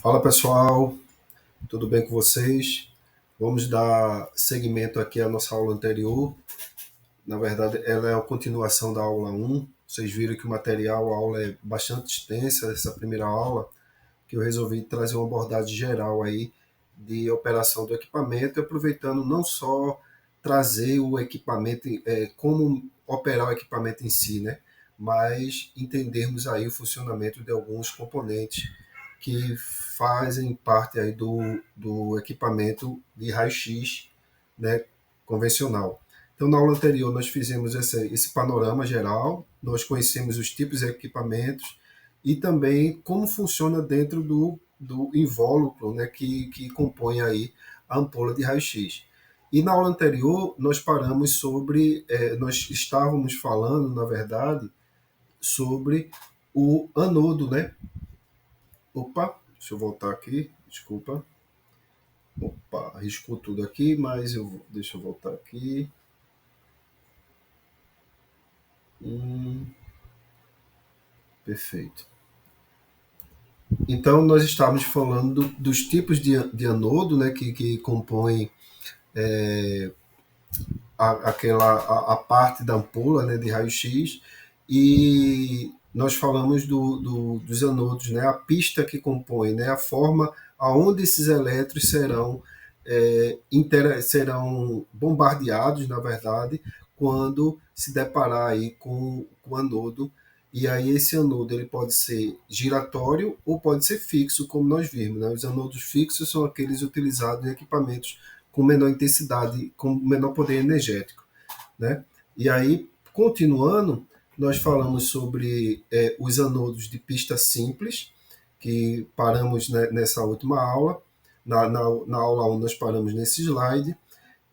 Fala pessoal, tudo bem com vocês? Vamos dar seguimento aqui à nossa aula anterior. Na verdade, ela é a continuação da aula 1. Vocês viram que o material, a aula é bastante extensa, essa primeira aula, que eu resolvi trazer uma abordagem geral aí de operação do equipamento, aproveitando não só trazer o equipamento, como operar o equipamento em si, né? Mas entendermos aí o funcionamento de alguns componentes que fazem parte aí do equipamento de raio-x, né, convencional. Então, na aula anterior, nós fizemos esse panorama geral, nós conhecemos os tipos de equipamentos e também como funciona dentro do invólucro, né, que compõe aí a ampola de raio-x. E na aula anterior, nós paramos sobre, nós estávamos falando, na verdade, sobre o anodo, né? Opa, deixa eu voltar aqui, desculpa. Opa, arriscou tudo aqui, mas deixa eu voltar aqui. Perfeito. Então, nós estávamos falando dos tipos de anodo, né, que compõem a parte da ampola, né, de raio-x, e nós falamos dos anodos, né, a pista que compõe, né, a forma aonde esses elétrons serão bombardeados, na verdade, quando se deparar aí com o anodo. E aí esse anodo ele pode ser giratório ou pode ser fixo, como nós vimos, né? Os anodos fixos são aqueles utilizados em equipamentos com menor intensidade, com menor poder energético, né? E aí, continuando, nós falamos sobre os anodos de pista simples, que paramos, né, nessa última aula. Na aula 1 nós paramos nesse slide.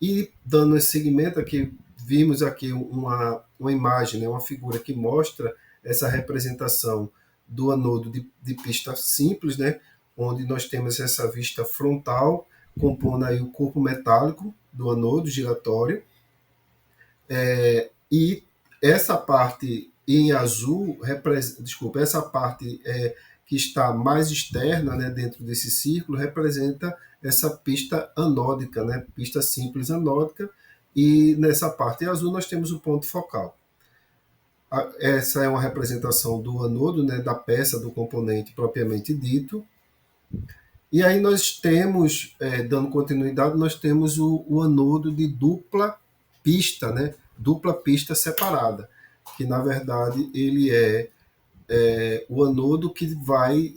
E dando esse segmento aqui, vimos aqui uma imagem, né, uma figura que mostra essa representação do anodo de pista simples, né, onde nós temos essa vista frontal, compondo aí o corpo metálico do anodo giratório, e essa parte em azul, desculpa, essa parte que está mais externa, né, dentro desse círculo, representa essa pista anódica, né, pista simples anódica, e nessa parte azul nós temos o ponto focal. Essa é uma representação do anodo, né, da peça, do componente propriamente dito. E aí nós temos, dando continuidade, nós temos o anodo de dupla pista, né? Dupla pista separada, que na verdade ele é o anodo que vai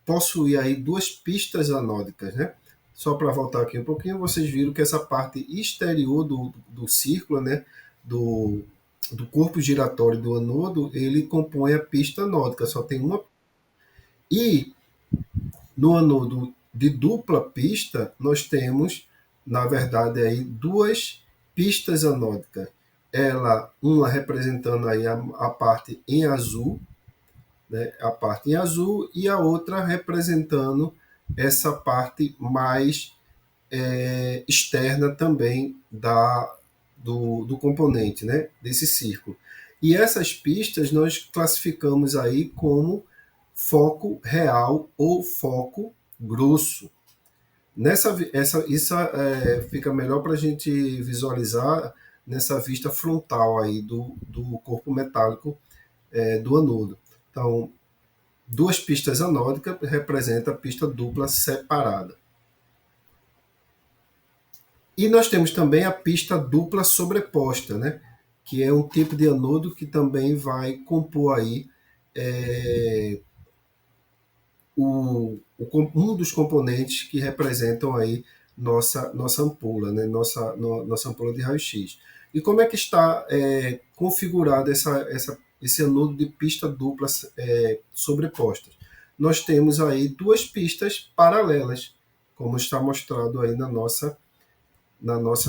possuir aí duas pistas anódicas, né? Só para voltar aqui um pouquinho, vocês viram que essa parte exterior do círculo, né? Do, do corpo giratório do anodo, ele compõe a pista anódica, só tem uma. E no anodo de dupla pista, nós temos, na verdade, aí duas pistas anódicas. Uma representando aí a parte em azul, né, a parte em azul, e a outra representando essa parte mais externa também do componente, né, desse círculo. E essas pistas nós classificamos aí como foco real ou foco grosso. Isso fica melhor para a gente visualizar nessa vista frontal aí do corpo metálico do anodo. Então, duas pistas anódicas representa a pista dupla separada. E nós temos também a pista dupla sobreposta, né? Que é um tipo de anodo que também vai compor aí um dos componentes que representam aí nossa ampola, né? Nossa ampola de raio-x. E como é que está configurado esse anodo de pista dupla sobrepostas? Nós temos aí duas pistas paralelas, como está mostrado aí na nossa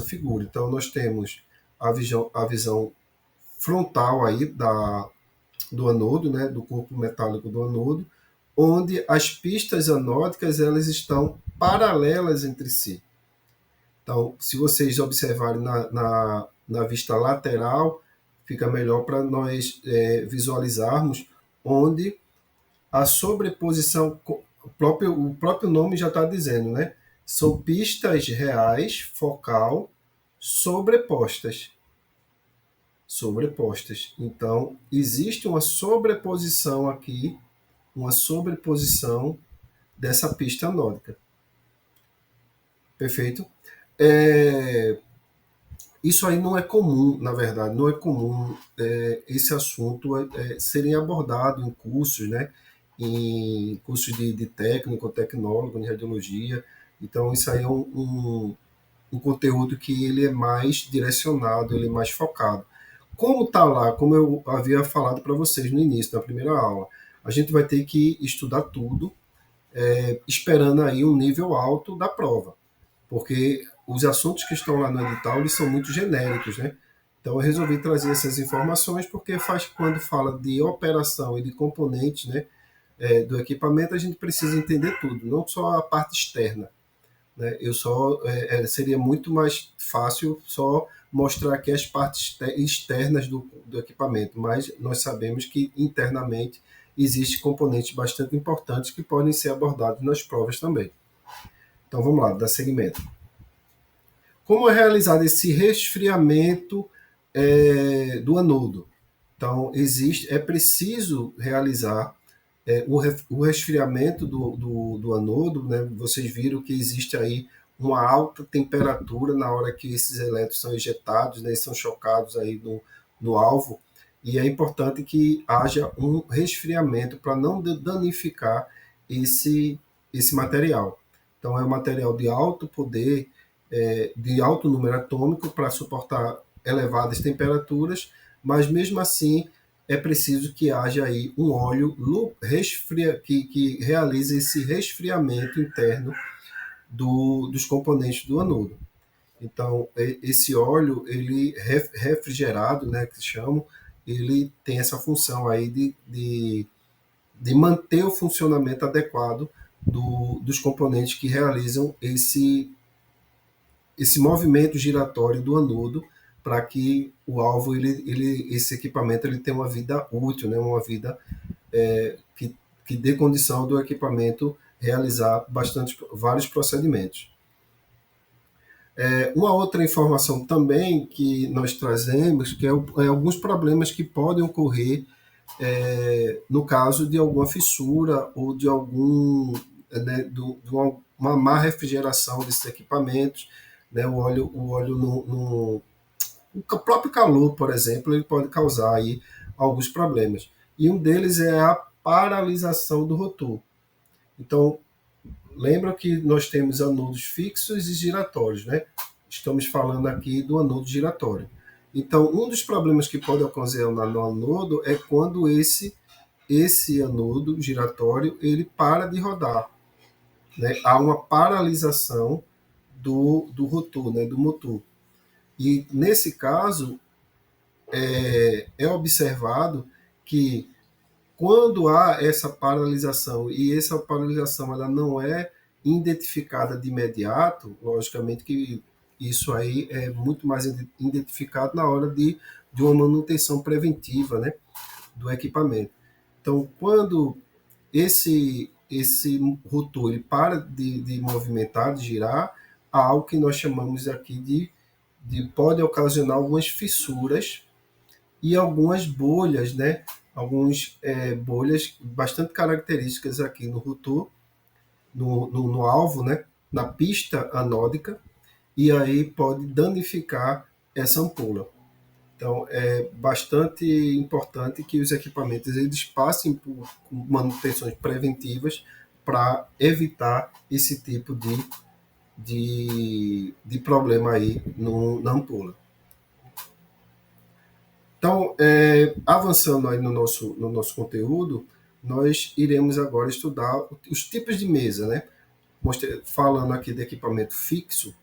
figura. Então, nós temos a visão frontal aí do anodo, né, do corpo metálico do anodo, onde as pistas anódicas elas estão paralelas entre si. Então, se vocês observarem na vista lateral, fica melhor para nós visualizarmos onde a sobreposição o próprio nome já está dizendo, né? São pistas reais, focal, sobrepostas. Sobrepostas. Então, existe uma sobreposição aqui, uma sobreposição dessa pista anódica. Perfeito? É, isso aí não é comum, na verdade, não é comum esse assunto serem abordado em cursos, né? Em cursos de técnico, tecnólogo, em radiologia. Então, isso aí é um conteúdo que ele é mais direcionado, ele é mais focado. Como está lá, como eu havia falado para vocês no início, na primeira aula, a gente vai ter que estudar tudo, esperando aí um nível alto da prova, porque os assuntos que estão lá no edital eles são muito genéricos, né? Então eu resolvi trazer essas informações porque faz quando fala de operação e de componentes, né, do equipamento a gente precisa entender tudo, não só a parte externa, né? Eu só seria muito mais fácil só mostrar aqui as partes externas do equipamento, mas nós sabemos que internamente existem componentes bastante importantes que podem ser abordados nas provas também. Então vamos lá, dar seguimento. Como é realizado esse resfriamento do anodo? Então, é preciso realizar o resfriamento do anodo, né? Vocês viram que existe aí uma alta temperatura na hora que esses elétrons são ejetados, né? São chocados aí no alvo, e é importante que haja um resfriamento para não danificar esse material. Então, é um material de alto poder, de alto número atômico para suportar elevadas temperaturas, mas mesmo assim é preciso que haja aí um óleo que realize esse resfriamento interno dos componentes do anodo. Então, esse óleo, ele refrigerado, né, que se chama, ele tem essa função aí de manter o funcionamento adequado dos componentes que realizam esse movimento giratório do anodo para que o alvo, esse equipamento, ele tenha uma vida útil, né, uma vida que dê condição do equipamento realizar vários procedimentos. Uma outra informação também que nós trazemos, que é alguns problemas que podem ocorrer no caso de alguma fissura ou de uma má refrigeração desses equipamentos, né? O óleo o próprio calor, por exemplo, ele pode causar aí alguns problemas. E um deles é a paralisação do rotor. Então, lembra que nós temos anodos fixos e giratórios, né? Estamos falando aqui do anodo giratório. Então, um dos problemas que pode ocasionar no anodo é quando esse anodo giratório ele para de rodar, né? Há uma paralisação do rotor, né? Do motor. E nesse caso é observado que quando há essa paralisação e essa paralisação ela não é identificada de imediato, logicamente que isso aí é muito mais identificado na hora de uma manutenção preventiva, né, do equipamento. Então, quando esse rotor ele para de movimentar, de girar, há algo que nós chamamos aqui pode ocasionar algumas fissuras e algumas bolhas, né? Algumas bolhas bastante características aqui no rotor, no alvo, né? Na pista anódica, e aí pode danificar essa ampola. Então, é bastante importante que os equipamentos eles passem por manutenções preventivas para evitar esse tipo de problema aí na ampola. Então, avançando aí no nosso conteúdo, nós iremos agora estudar os tipos de mesa, né? Falando aqui de equipamento fixo,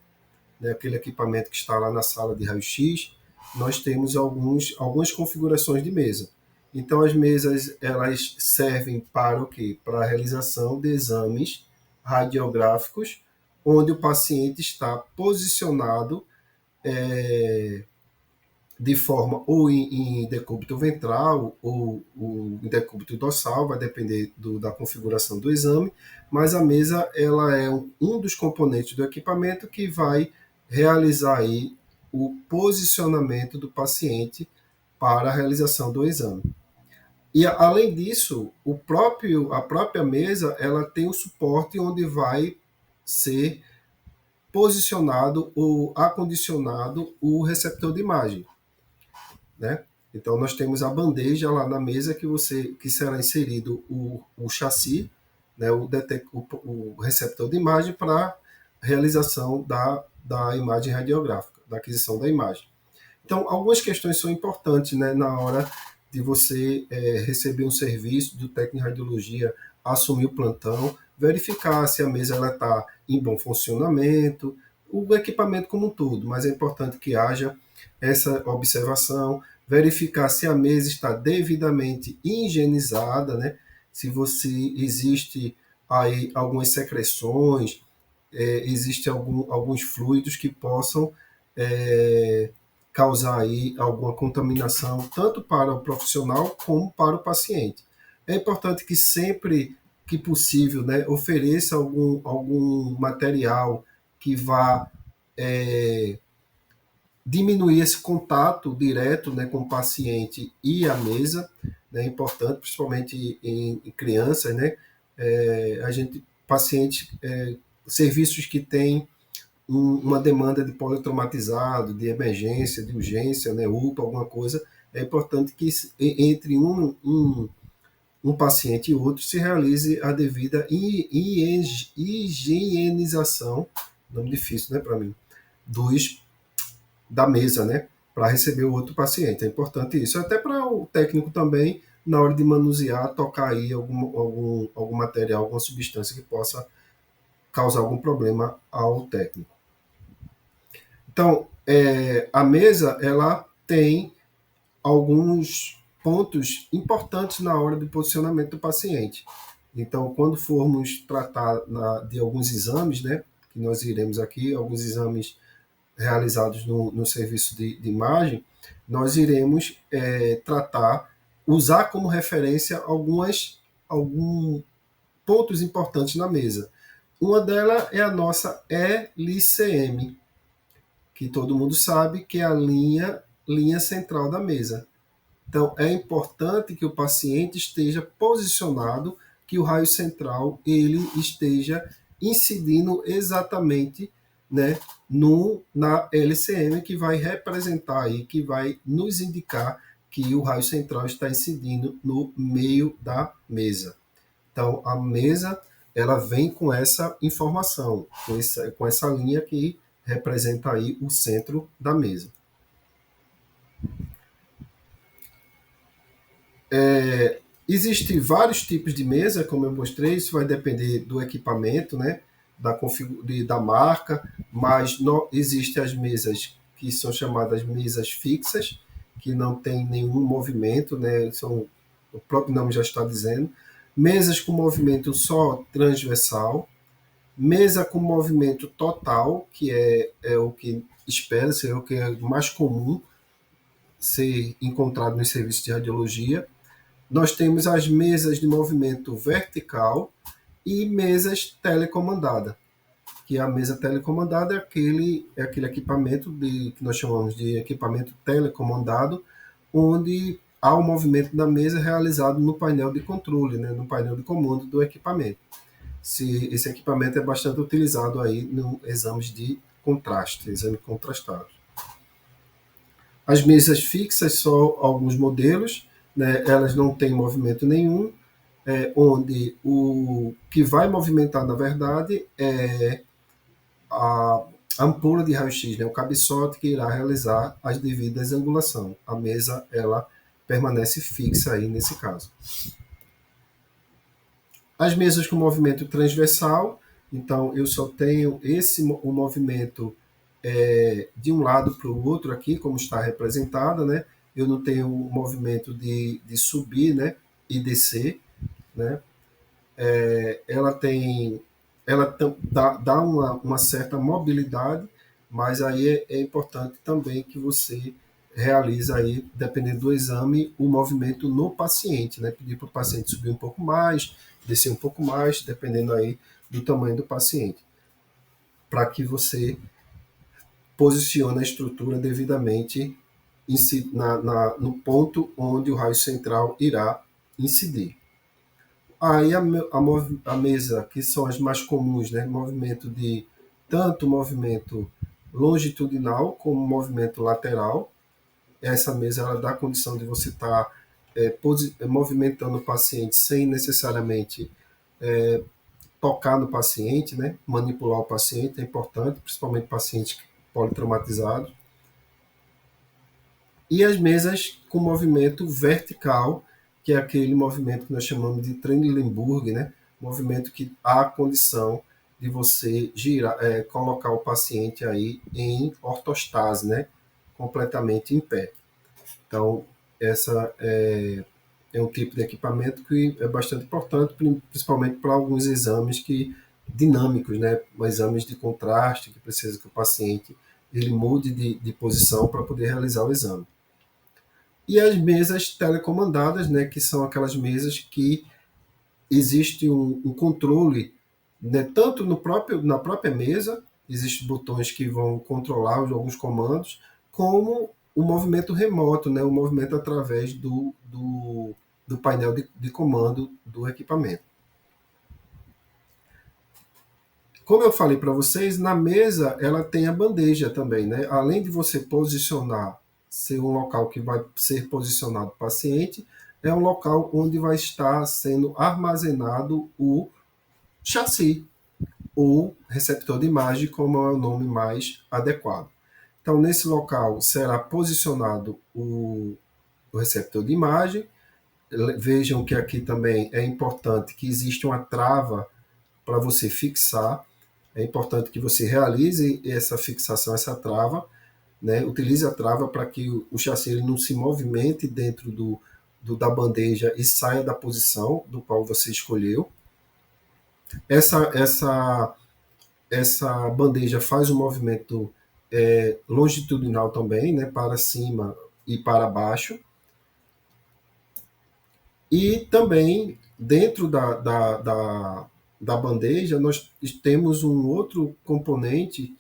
né? Aquele equipamento que está lá na sala de raio-x, nós temos algumas configurações de mesa. Então, as mesas elas servem para o quê? Para a realização de exames radiográficos, onde o paciente está posicionado de forma ou em decúbito ventral ou em decúbito dorsal, vai depender da configuração do exame, mas a mesa ela é um dos componentes do equipamento que vai realizar aí o posicionamento do paciente para a realização do exame. E além disso, a própria mesa ela tem o suporte onde vai ser posicionado ou acondicionado o receptor de imagem, né? Então nós temos a bandeja lá na mesa que será inserido o chassi, né, o receptor de imagem para realização da imagem radiográfica, da aquisição da imagem. Então, algumas questões são importantes, né, na hora de você receber um serviço do técnico de radiologia, assumir o plantão, verificar se a mesa está em bom funcionamento, o equipamento como um todo, mas é importante que haja essa observação, verificar se a mesa está devidamente higienizada, né, se você existe aí algumas secreções, existe alguns fluidos que possam é, causar aí alguma contaminação, tanto para o profissional como para o paciente. É importante que sempre que possível, né, ofereça algum material que vá é, diminuir esse contato direto, né, com o paciente e a mesa, né, é importante, principalmente em crianças, né, pacientes, serviços que têm uma demanda de politraumatizado, de emergência, de urgência, né, UPA, alguma coisa, é importante que entre um paciente e outro se realize a devida higienização, nome difícil, né, para mim, dos da mesa, né, para receber o outro paciente. É importante isso, até para o técnico também, na hora de manusear, tocar aí algum material, alguma substância que possa causar algum problema ao técnico. Então, a mesa ela tem alguns pontos importantes na hora do posicionamento do paciente. Então, quando formos tratar de alguns exames, né, que nós iremos aqui, alguns exames realizados no serviço de imagem, nós iremos usar como referência alguns pontos importantes na mesa. Uma delas é a nossa LCM, que todo mundo sabe que é a linha central da mesa. Então, é importante que o paciente esteja posicionado, que o raio central ele esteja incidindo exatamente, né, na LCM, que vai representar aí, que vai nos indicar que o raio central está incidindo no meio da mesa. Então, a mesa ela vem com essa informação, com essa linha que representa aí o centro da mesa. Existem vários tipos de mesa, como eu mostrei, isso vai depender do equipamento, né, da marca, mas existem as mesas que são chamadas mesas fixas, que não tem nenhum movimento, né, o próprio nome já está dizendo. Mesas com movimento só transversal, mesa com movimento total, que é o que espera-se, é o que é mais comum ser encontrado nos serviços de radiologia. Nós temos as mesas de movimento vertical e mesas telecomandadas, que a mesa telecomandada é aquele equipamento que nós chamamos de equipamento telecomandado, onde há o movimento da mesa realizado no painel de controle, né, no painel de comando do equipamento. Esse equipamento é bastante utilizado aí no exames de contraste, exame contrastado. As mesas fixas são alguns modelos, né, elas não têm movimento nenhum, onde o que vai movimentar, na verdade, é a ampola de raio-x, né, o cabeçote que irá realizar as devidas angulações. A mesa ela permanece fixa aí nesse caso. As mesas com movimento transversal, então eu só tenho o movimento de um lado para o outro aqui, como está representada, né? Eu não tenho o movimento de subir, né, e descer, né? Ela dá uma certa mobilidade, mas aí é importante também que você realiza aí, dependendo do exame, o movimento no paciente, né? Pedir para o paciente subir um pouco mais, descer um pouco mais, dependendo aí do tamanho do paciente, para que você posicione a estrutura devidamente no ponto onde o raio central irá incidir. Aí a mesa, que são as mais comuns, né? Movimento de tanto movimento longitudinal como movimento lateral. Essa mesa ela dá a condição de você estar movimentando o paciente sem necessariamente tocar no paciente, né? Manipular o paciente é importante, principalmente pacientes politraumatizados. E as mesas com movimento vertical, que é aquele movimento que nós chamamos de Trendelenburg, né? Movimento que há a condição de você girar, colocar o paciente aí em ortostase, né? Completamente em pé. Então, essa é um tipo de equipamento que é bastante importante, principalmente para alguns exames dinâmicos, né? Exames de contraste, que precisa que o paciente ele mude de posição para poder realizar o exame. E as mesas telecomandadas, né, que são aquelas mesas que existe um controle, né, tanto na própria mesa, existem botões que vão controlar alguns comandos, como o movimento remoto, né, o movimento através do painel de comando do equipamento. Como eu falei para vocês, na mesa ela tem a bandeja também, né? Além de você posicionar, ser um local que vai ser posicionado o paciente, é um local onde vai estar sendo armazenado o chassi, ou receptor de imagem, como é o nome mais adequado. Então, nesse local será posicionado o receptor de imagem. Vejam que aqui também é importante que existe uma trava para você fixar. É importante que você realize essa fixação, essa trava, né? Utilize a trava para que o chassi ele não se movimente dentro da bandeja e saia da posição do qual você escolheu. Essa bandeja faz um movimento longitudinal também, né? Para cima e para baixo. E também, dentro da bandeja, nós temos um outro componente,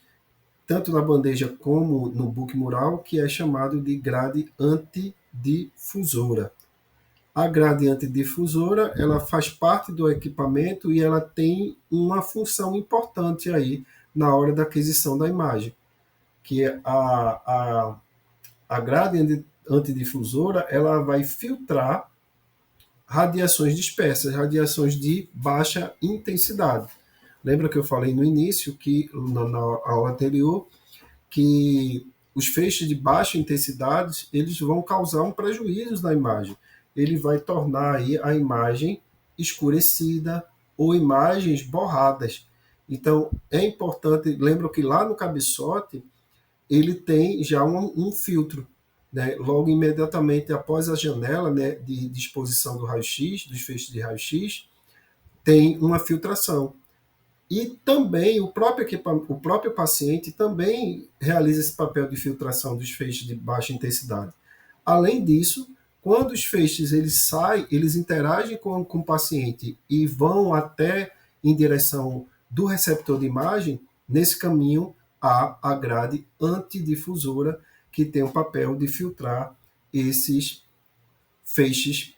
tanto na bandeja como no book mural, que é chamado de grade antidifusora. A grade antidifusora, ela faz parte do equipamento e ela tem uma função importante aí na hora da aquisição da imagem, que é a grade antidifusora, ela vai filtrar radiações dispersas, radiações de baixa intensidade. Lembra que eu falei no início, que na aula anterior, que os feixes de baixa intensidade eles vão causar um prejuízo na imagem. Ele vai tornar aí a imagem escurecida ou imagens borradas. Então, é importante, lembra que lá no cabeçote, ele tem já um filtro, né? Logo imediatamente após a janela, né, de exposição do raio-x, dos feixes de raio-x, tem uma filtração. E também o próprio paciente também realiza esse papel de filtração dos feixes de baixa intensidade. Além disso, quando os feixes eles saem, eles interagem com o paciente e vão até em direção do receptor de imagem, nesse caminho há a grade antidifusora, que tem o papel de filtrar esses feixes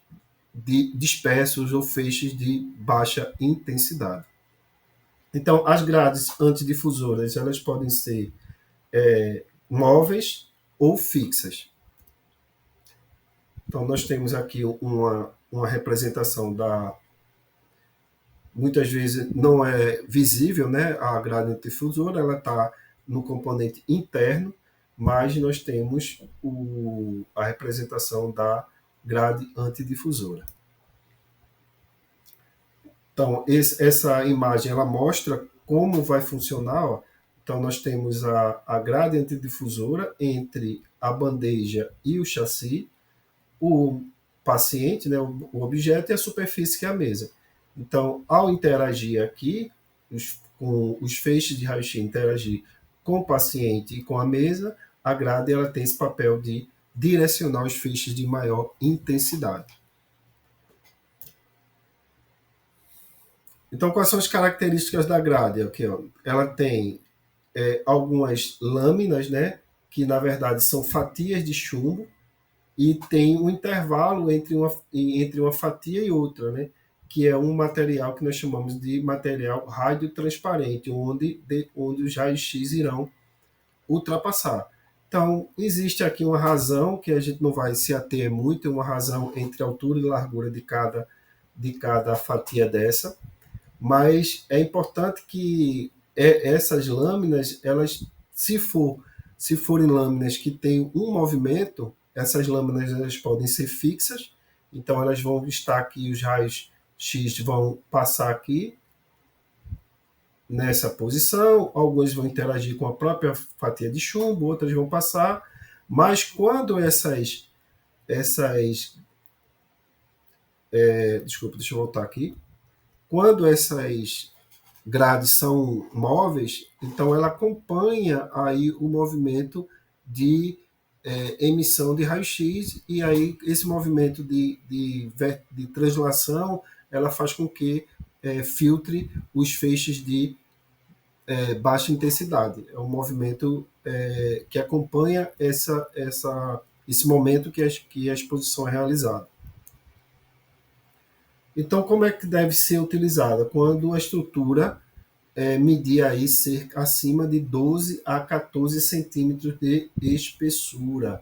dispersos ou feixes de baixa intensidade. Então, as grades antidifusoras elas podem ser móveis ou fixas. Então, nós temos aqui uma representação muitas vezes não é visível, né? A grade antidifusora, ela está no componente interno, mas nós temos a representação da grade antidifusora. Então, essa imagem ela mostra como vai funcionar. Ó. Então, nós temos a grade antidifusora entre a bandeja e o chassi, o paciente, né, o objeto e a superfície que é a mesa. Então, ao interagir aqui, com os feixes de raio-x interagir com o paciente e com a mesa, a grade ela tem esse papel de direcionar os feixes de maior intensidade. Então, quais são as características da grade? Aqui, ó, ela tem algumas lâminas, né, que na verdade são fatias de chumbo, e tem um intervalo entre uma fatia e outra, né, que é um material que nós chamamos de material radiotransparente, onde os raios-x irão ultrapassar. Então, existe aqui uma razão que a gente não vai se ater muito, uma razão entre a altura e largura de cada fatia dessa, mas é importante que essas lâminas, elas, se forem lâminas que têm um movimento, essas lâminas elas podem ser fixas, então elas vão estar aqui, os raios X vão passar aqui nessa posição, alguns vão interagir com a própria fatia de chumbo, outras vão passar, mas quando desculpa, deixa eu voltar aqui, quando essas grades são móveis, então ela acompanha aí o movimento de emissão de raio-x, e aí esse movimento de translação ela faz com que filtre os feixes de baixa intensidade. É um movimento que acompanha esse momento que a exposição é realizada. Então, como é que deve ser utilizada? Quando a estrutura medir aí cerca acima de 12 a 14 centímetros de espessura.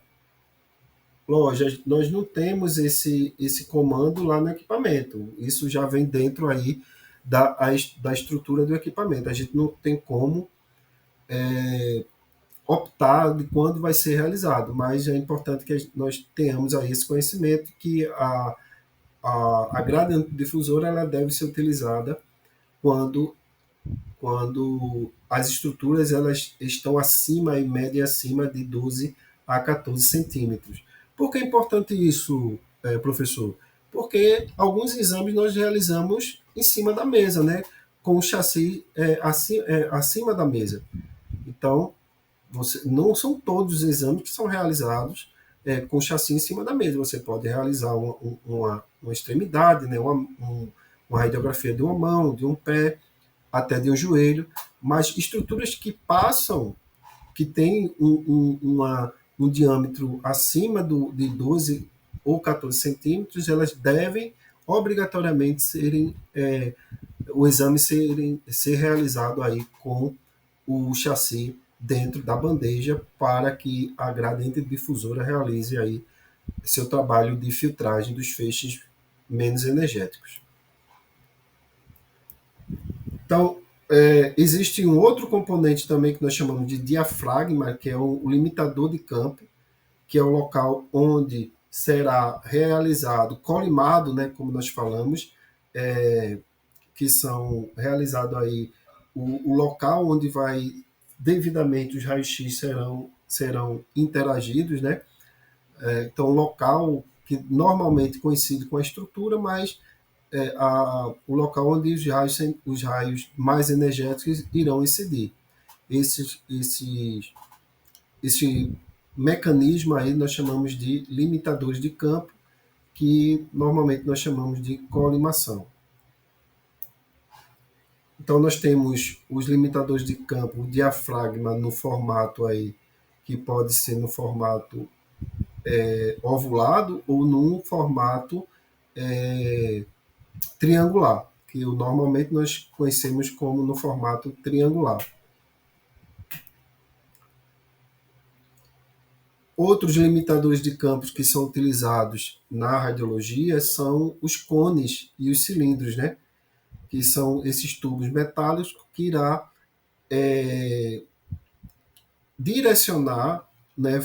Lógico, nós não temos esse comando lá no equipamento. Isso já vem dentro aí da estrutura do equipamento. A gente não tem como optar de quando vai ser realizado, mas é importante que nós tenhamos aí esse conhecimento que a gradiente difusora ela deve ser utilizada quando as estruturas elas estão acima, em média acima de 12 a 14 centímetros. Por que é importante isso, professor? Porque alguns exames nós realizamos em cima da mesa, né? Com o chassi acima da mesa. Então, não são todos os exames que são realizados com o chassi em cima da mesa. Você pode realizar uma extremidade, né? Uma radiografia de uma mão, de um pé, até de um joelho, mas estruturas que passam, que têm um diâmetro acima de 12 ou 14 centímetros, elas devem obrigatoriamente o exame ser realizado aí com o chassi dentro da bandeja para que a gradiente difusora realize aí seu trabalho de filtragem dos feixes menos energéticos. Então, existe um outro componente também que nós chamamos de diafragma, que é o limitador de campo, que é o local onde será realizado, colimado, né, como nós falamos, que são realizado aí o local onde vai devidamente os raios-x serão interagidos, né? Então, local que normalmente coincide com a estrutura, mas o local onde os raios mais energéticos irão incidir. Esse mecanismo aí nós chamamos de limitadores de campo, que normalmente nós chamamos de colimação. Então nós temos os limitadores de campo, o diafragma no formato aí, que pode ser no formato ovulado ou num formato triangular, que normalmente nós conhecemos como no formato triangular. Outros limitadores de campos que são utilizados na radiologia são os cones e os cilindros, né? Que são esses tubos metálicos que irá direcionar, né,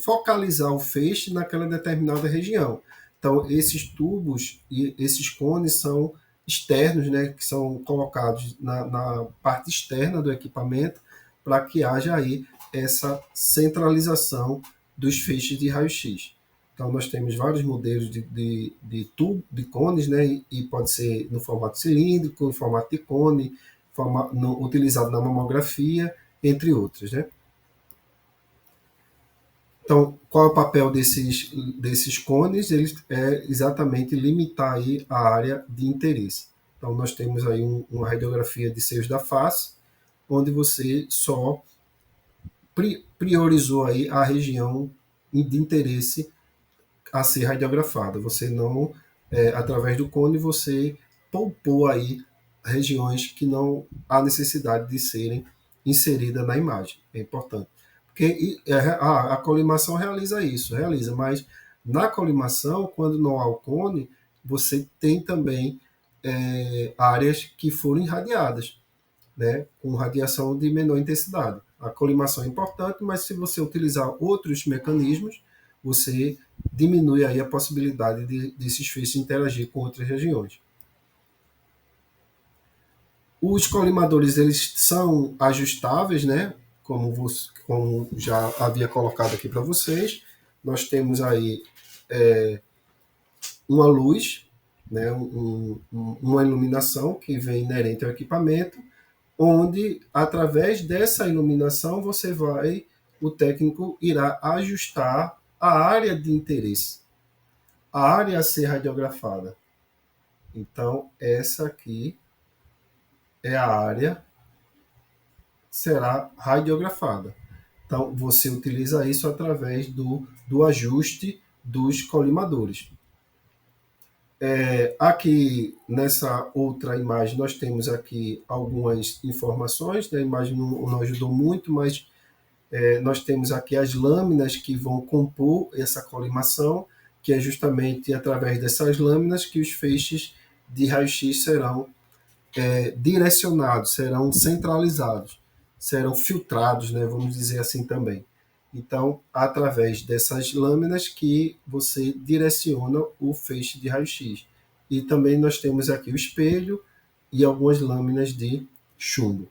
focalizar o feixe naquela determinada região. Então, esses tubos e esses cones são externos, né, que são colocados na parte externa do equipamento para que haja aí essa centralização dos feixes de raio-x. Então, nós temos vários modelos de cones, né, e pode ser no formato cilíndrico, no formato de cone, utilizado na mamografia, entre outros, né? Então, qual é o papel desses cones? Eles é exatamente limitar aí a área de interesse. Então, nós temos aí uma radiografia de seios da face, onde você só priorizou aí a região de interesse a ser radiografada. Você não, através do cone, você poupou aí regiões que não há necessidade de serem inseridas na imagem. É importante. Porque a colimação realiza isso, realiza, mas na colimação, quando não há o cone, você tem também áreas que foram irradiadas, né, com radiação de menor intensidade. A colimação é importante, mas se você utilizar outros mecanismos, você diminui aí a possibilidade desses feixes interagir com outras regiões. Os colimadores eles são ajustáveis, né? Como já havia colocado aqui para vocês. Nós temos aí uma luz, né? Uma iluminação que vem inerente ao equipamento, onde através dessa iluminação o técnico irá ajustar a área de interesse, a área a ser radiografada. Então, essa aqui é a área será radiografada. Então, você utiliza isso através do ajuste dos colimadores. Aqui nessa outra imagem nós temos aqui algumas informações, né? A imagem não ajudou muito, mas nós temos aqui as lâminas que vão compor essa colimação, que é justamente através dessas lâminas que os feixes de raio-x serão direcionados, serão centralizados, serão filtrados, né, vamos dizer assim também. Então, através dessas lâminas que você direciona o feixe de raio-x. E também nós temos aqui o espelho e algumas lâminas de chumbo.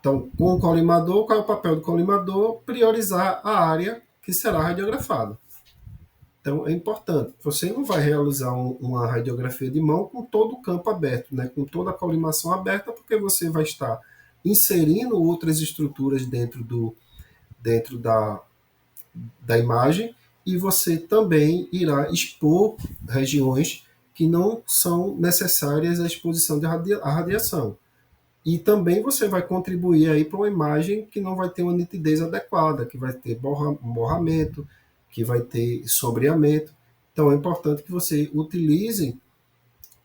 Então, com o colimador, qual é o papel do colimador? Priorizar a área que será radiografada. Então, é importante. Você não vai realizar uma radiografia de mão com todo o campo aberto, né? Com toda a colimação aberta, porque você vai estar inserindo outras estruturas dentro da imagem e você também irá expor regiões que não são necessárias à exposição à radiação. E também você vai contribuir aí para uma imagem que não vai ter uma nitidez adequada, que vai ter borramento, que vai ter sombreamento. Então é importante que você utilize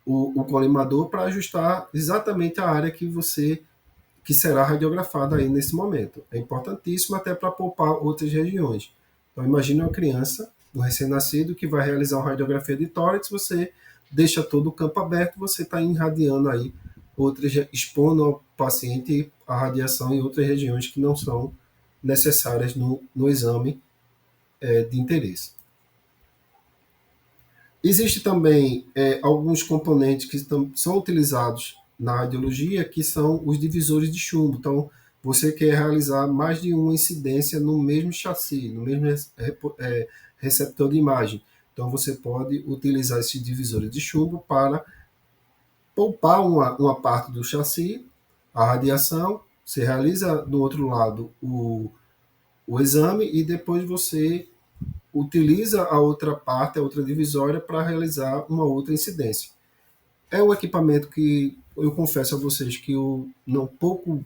o colimador para ajustar exatamente a área que será radiografada aí nesse momento. É importantíssimo até para poupar outras regiões. Então imagine uma criança, um recém-nascido, que vai realizar uma radiografia de tórax, você deixa todo o campo aberto, você está irradiando aí expondo ao paciente a radiação em outras regiões que não são necessárias no exame de interesse. Existe também alguns componentes que são utilizados na radiologia, que são os divisores de chumbo. Então, você quer realizar mais de uma incidência no mesmo chassi, no mesmo receptor de imagem. Então, você pode utilizar esses divisores de chumbo para poupar uma parte do chassi, a radiação, você realiza do outro lado o exame e depois você utiliza a outra parte, a outra divisória, para realizar uma outra incidência. É um equipamento que eu confesso a vocês que eu não pouco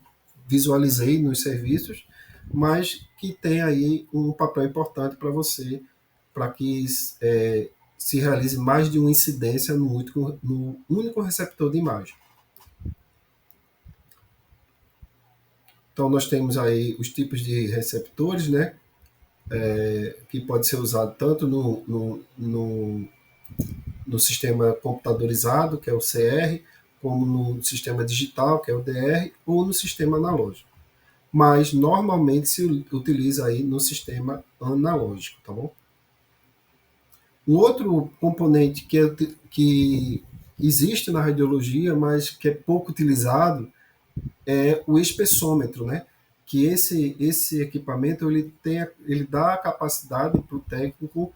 visualizei nos serviços, mas que tem aí um papel importante para você, para que se realize mais de uma incidência no único receptor de imagem. Então, nós temos aí os tipos de receptores, né? Que pode ser usado tanto no sistema computadorizado, que é o CR, como no sistema digital, que é o DR, ou no sistema analógico. Mas, normalmente, se utiliza aí no sistema analógico, tá bom? Um outro componente que existe na radiologia, mas que é pouco utilizado, é o espessômetro, né? Que esse equipamento ele dá a capacidade para o técnico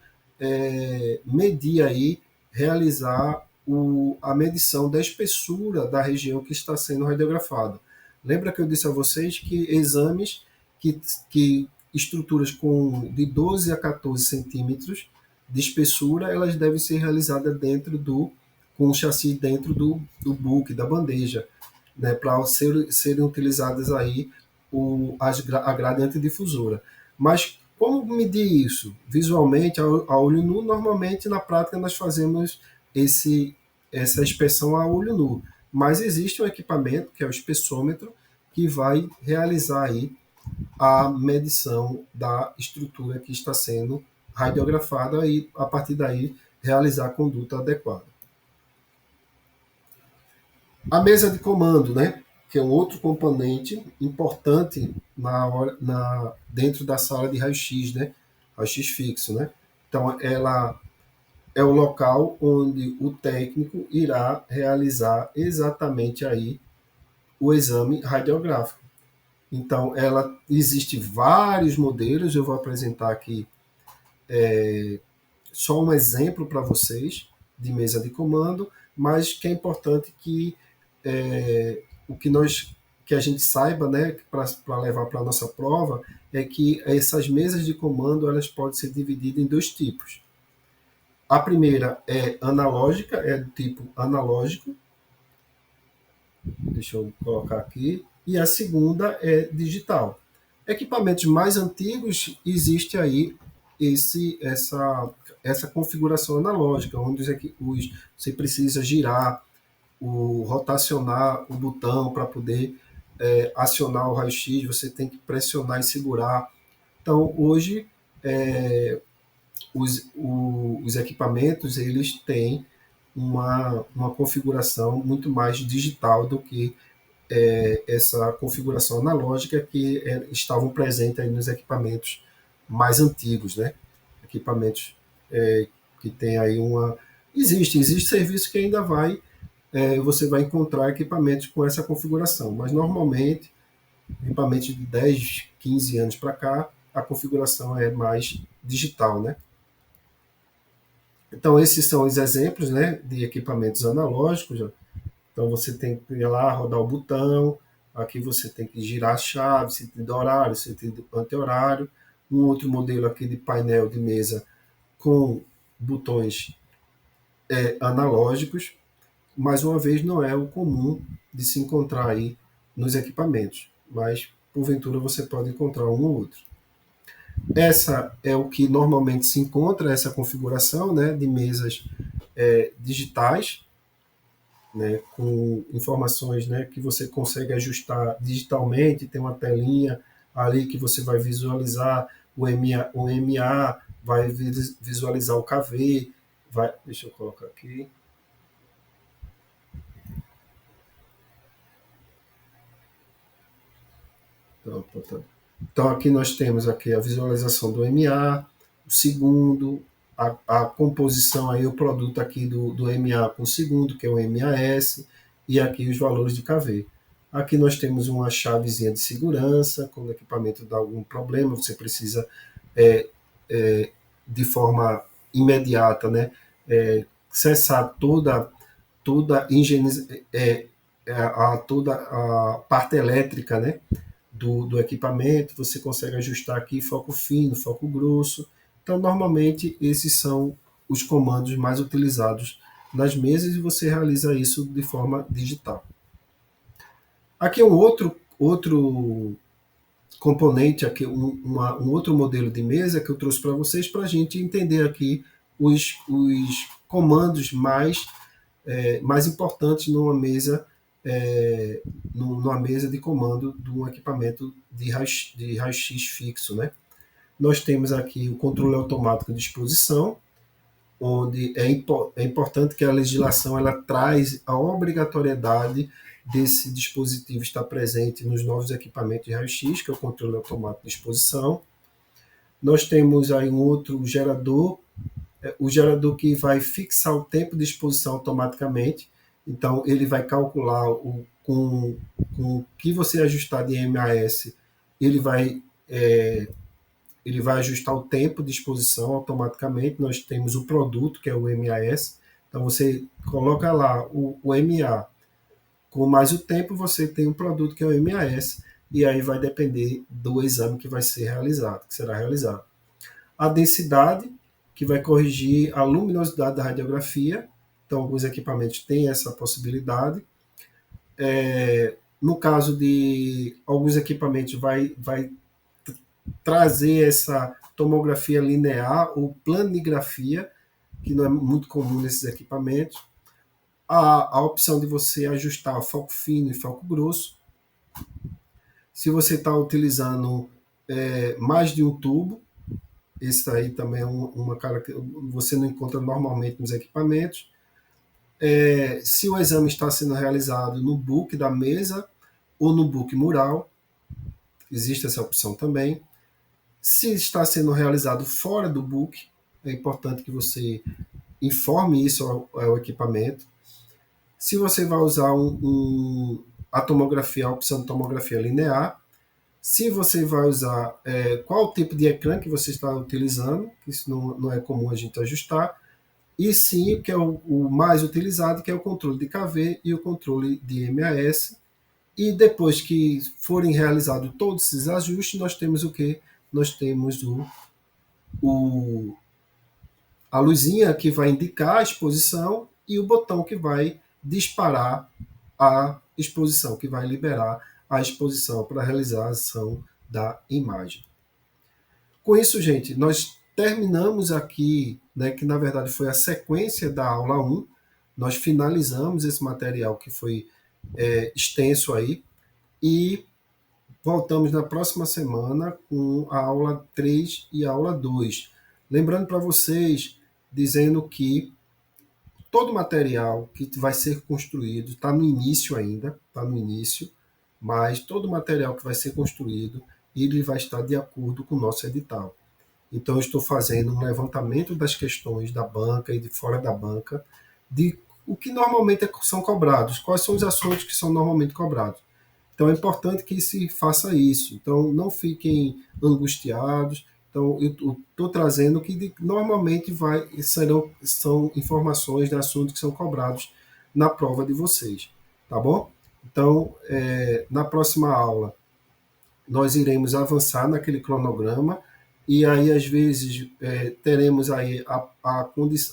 medir aí, realizar a medição da espessura da região que está sendo radiografada. Lembra que eu disse a vocês que exames que estruturas com de 12 a 14 centímetros de espessura, elas devem ser realizadas com o chassi dentro do book, da bandeja, né, para serem utilizadas aí a grade antidifusora. Mas como medir isso? Visualmente, a olho nu, normalmente na prática nós fazemos essa inspeção a olho nu. Mas existe um equipamento, que é o espessômetro, que vai realizar aí a medição da estrutura que está sendo radiografada e, a partir daí, realizar a conduta adequada. A mesa de comando, né, que é um outro componente importante dentro da sala de raio-x, né, raio-x fixo, né. Então, ela é o local onde o técnico irá realizar exatamente aí o exame radiográfico. Então, ela existe vários modelos, eu vou apresentar aqui só um exemplo para vocês de mesa de comando, mas que é importante que o que a gente saiba, né, para levar para a nossa prova, é que essas mesas de comando elas podem ser divididas em dois tipos. A primeira é analógica, é do tipo analógico, deixa eu colocar aqui, e a segunda é digital. Equipamentos mais antigos existe aí essa configuração analógica, onde você precisa girar, rotacionar o botão para poder acionar o raio-x, você tem que pressionar e segurar. Então, hoje, os equipamentos eles têm uma configuração muito mais digital do que essa configuração analógica que estavam presentes aí nos equipamentos mais antigos, né? Equipamentos que tem aí existe serviço que ainda você vai encontrar equipamentos com essa configuração, mas normalmente equipamentos de 10, 15 anos para cá, a configuração é mais digital, né? Então esses são os exemplos, né, de equipamentos analógicos. Então você tem que ir lá, rodar o botão, aqui você tem que girar a chave, sentido horário, sentido anti-horário. Um outro modelo aqui de painel de mesa com botões analógicos, mais uma vez não é o comum de se encontrar aí nos equipamentos, mas porventura você pode encontrar um ou outro. Essa é o que normalmente se encontra, essa configuração, né, de mesas digitais, né, com informações, né, que você consegue ajustar digitalmente, tem uma telinha ali que você vai visualizar o MA vai visualizar o KV, deixa eu colocar aqui. Então aqui nós temos aqui a visualização do MA, o segundo, a composição aí, o produto aqui do MA com o segundo, que é o MAS, e aqui os valores de KV. Aqui nós temos uma chavezinha de segurança, quando o equipamento dá algum problema, você precisa, de forma imediata, né, cessar toda toda a parte elétrica, né, do equipamento, você consegue ajustar aqui foco fino, foco grosso. Então, normalmente, esses são os comandos mais utilizados nas mesas e você realiza isso de forma digital. Aqui é um outro componente, aqui um outro modelo de mesa que eu trouxe para vocês para a gente entender aqui os comandos mais importantes numa mesa de comando de um equipamento de raio-x fixo, né? Nós temos aqui o controle automático de exposição, onde é importante que a legislação ela traz a obrigatoriedade desse dispositivo estar presente nos novos equipamentos de raio-x, que é o controle automático de exposição. Nós temos aí um outro gerador, o gerador que vai fixar o tempo de exposição automaticamente. Então, ele vai calcular com o que você ajustar de MAS, ele vai ajustar o tempo de exposição automaticamente. Nós temos o produto, que é o MAS. Então, você coloca lá o MA, com mais o tempo, você tem um produto que é o MAS, e aí vai depender do exame que vai ser realizado, que será realizado. A densidade, que vai corrigir a luminosidade da radiografia, então alguns equipamentos têm essa possibilidade. No caso de alguns equipamentos, vai trazer essa tomografia linear ou planigrafia, que não é muito comum nesses equipamentos. A opção de você ajustar foco fino e foco grosso. Se você está utilizando mais de um tubo, esse aí também é uma cara que você não encontra normalmente nos equipamentos. Se o exame está sendo realizado no book da mesa ou no book mural, existe essa opção também. Se está sendo realizado fora do book, é importante que você informe isso ao equipamento. Se você vai usar a tomografia, a opção de tomografia linear, se você vai usar qual o tipo de ecrã que você está utilizando, isso não é comum a gente ajustar, e sim, que é o mais utilizado, que é o controle de KV e o controle de MAS. E depois que forem realizados todos esses ajustes, nós temos o que? Nós temos o, a luzinha que vai indicar a exposição e o botão que vai disparar a exposição, que vai liberar a exposição para a realização da imagem. Com isso, gente, nós terminamos aqui, né, que na verdade foi a sequência da aula 1. Nós finalizamos esse material que foi extenso aí e voltamos na próxima semana com a aula 3 e a aula 2. Lembrando para vocês, dizendo que todo material que vai ser construído está no início ainda, está no início, mas todo material que vai ser construído, ele vai estar de acordo com o nosso edital. Então, eu estou fazendo um levantamento das questões da banca e de fora da banca, de o que normalmente são cobrados, quais são os assuntos que são normalmente cobrados. Então, é importante que se faça isso. Então, não fiquem angustiados. Então, eu estou trazendo que normalmente são informações de assuntos que são cobrados na prova de vocês. Tá bom? Então, na próxima aula, nós iremos avançar naquele cronograma e aí às vezes teremos aí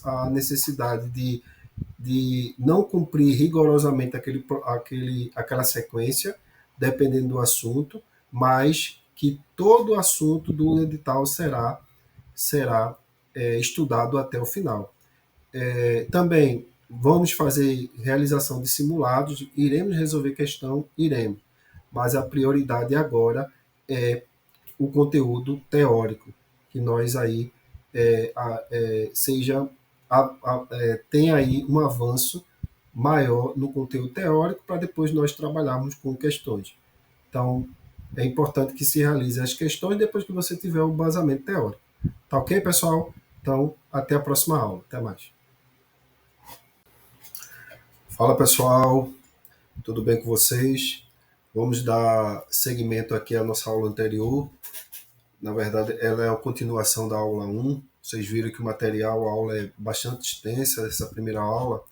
a necessidade de não cumprir rigorosamente aquela sequência, dependendo do assunto, mas que todo o assunto do edital será estudado até o final. Também vamos fazer realização de simulados, iremos resolver questão, iremos, mas a prioridade agora é o conteúdo teórico, que nós aí tenha aí um avanço maior no conteúdo teórico para depois nós trabalharmos com questões. Então, é importante que se realize as questões depois que você tiver o embasamento teórico. Tá ok, pessoal? Então, até a próxima aula. Até mais. Fala, pessoal. Tudo bem com vocês? Vamos dar seguimento aqui à nossa aula anterior. Na verdade, ela é a continuação da aula 1. Vocês viram que o material, a aula é bastante extensa, essa primeira aula,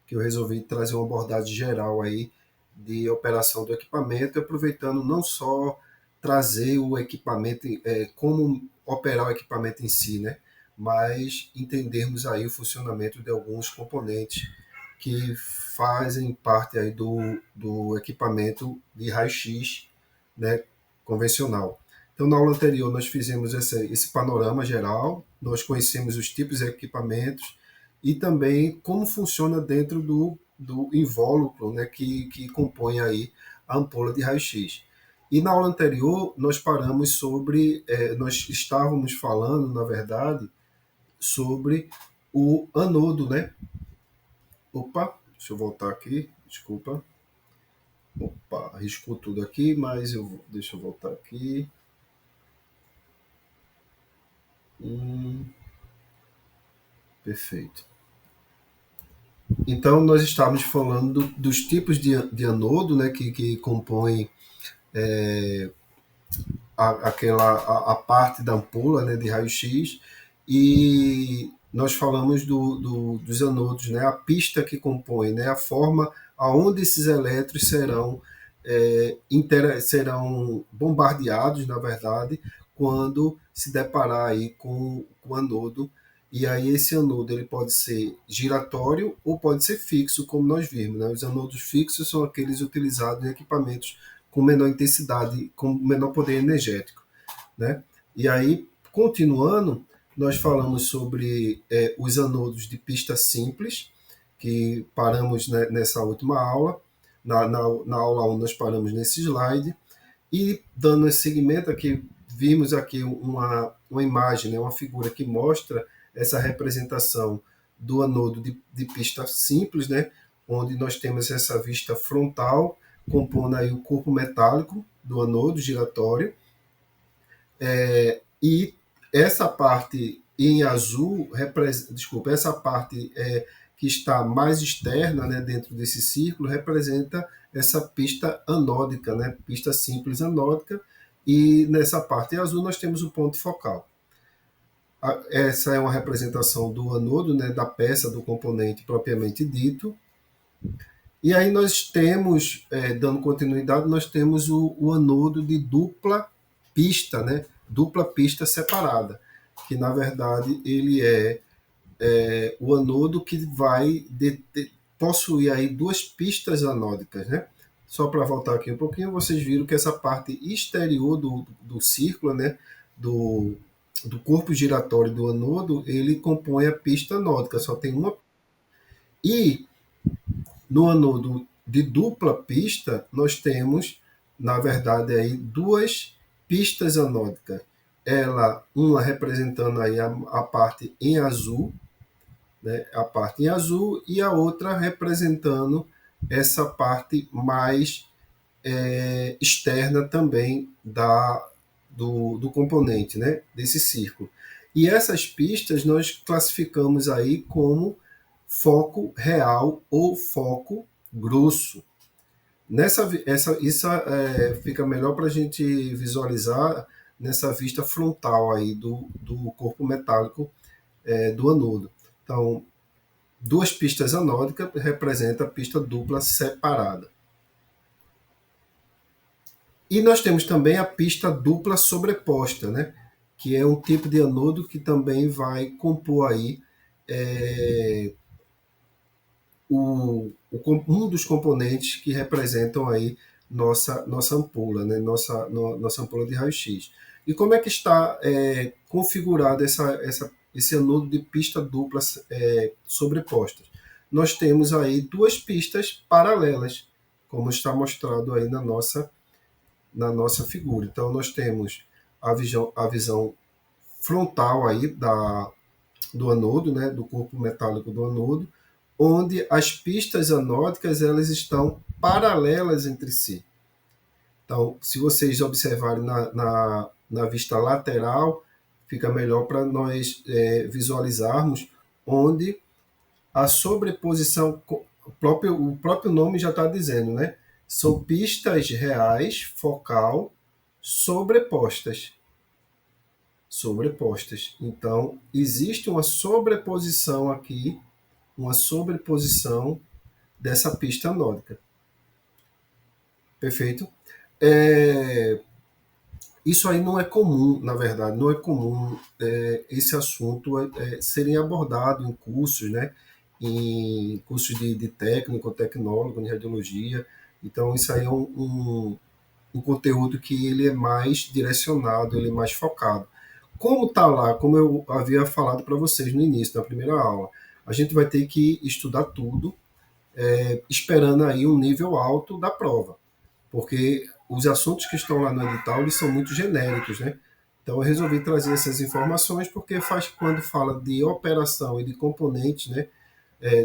que eu resolvi trazer uma abordagem geral aí de operação do equipamento, aproveitando não só trazer o equipamento, como operar o equipamento em si, né? Mas entendermos aí o funcionamento de alguns componentes que fazem parte aí do equipamento de raio-x, né, convencional. Então, na aula anterior, nós fizemos esse panorama geral, nós conhecemos os tipos de equipamentos e também como funciona dentro do invólucro, né, que compõe aí a ampola de raio-x. E na aula anterior, nós paramos nós estávamos falando, na verdade, sobre o anodo, né? Opa, deixa eu voltar aqui, desculpa. Opa, arriscou tudo aqui, mas deixa eu voltar aqui. Perfeito. Então, nós estávamos falando dos tipos de anodo, né, que compõem a parte da ampola, né, de raio-x, e nós falamos dos anodos, né, a pista que compõe, né, a forma aonde esses elétrons serão serão bombardeados, na verdade, quando se deparar aí com o anodo. E aí esse anodo ele pode ser giratório ou pode ser fixo, como nós vimos, né? Os anodos fixos são aqueles utilizados em equipamentos com menor intensidade, com menor poder energético, né? E aí, continuando, nós falamos sobre os anodos de pista simples, que paramos, né, nessa última aula. Na aula 1 nós paramos nesse slide. E dando esse segmento aqui, vimos aqui uma imagem, né, uma figura que mostra essa representação do anodo de pista simples, né, onde nós temos essa vista frontal, compondo aí o corpo metálico do anodo giratório, e essa parte em azul, desculpa, essa parte que está mais externa, né, dentro desse círculo, representa essa pista anódica, né, pista simples anódica, e nessa parte azul nós temos o ponto focal. Essa é uma representação do anodo, né, da peça, do componente propriamente dito. E aí nós temos, dando continuidade, nós temos o anodo de dupla pista, né? Dupla pista separada, que na verdade ele é o anodo que vai possuir aí duas pistas anódicas, né? Só para voltar aqui um pouquinho, vocês viram que essa parte exterior do círculo, né? Do corpo giratório do anodo, ele compõe a pista anódica, só tem uma. E no anodo de dupla pista, nós temos, na verdade, aí duas pistas anódicas. Uma representando aí a parte em azul, né, a parte em azul, e a outra representando essa parte mais externa também do componente, né, desse círculo. E essas pistas nós classificamos aí como foco real ou foco grosso. Isso fica melhor para a gente visualizar nessa vista frontal aí do corpo metálico do anodo. Então, duas pistas anódicas representam a pista dupla separada. E nós temos também a pista dupla sobreposta, né? Que é um tipo de anodo que também vai compor aí um dos componentes que representam aí nossa ampola, né? Nossa ampola de raio-x. E como é que está configurado esse anodo de pista dupla sobrepostas? Nós temos aí duas pistas paralelas, como está mostrado aí na nossa figura. Então, nós temos a visão frontal aí do anodo, né, do corpo metálico do anodo, onde as pistas anódicas elas estão paralelas entre si. Então, se vocês observarem na vista lateral, fica melhor para nós visualizarmos onde a sobreposição, o próprio nome já está dizendo, né? São pistas reais, focal, sobrepostas. Sobrepostas. Então, existe uma sobreposição aqui, uma sobreposição dessa pista anódica. Perfeito? Isso aí não é comum, na verdade, não é comum esse assunto serem abordado em cursos, né? Em cursos de técnico, tecnólogo, em radiologia. Então, isso aí é um conteúdo que ele é mais direcionado, ele é mais focado. Como está lá, como eu havia falado para vocês no início, na primeira aula, a gente vai ter que estudar tudo, esperando aí um nível alto da prova, porque os assuntos que estão lá no edital eles são muito genéricos, né? Então eu resolvi trazer essas informações porque quando fala de operação e de componentes, né,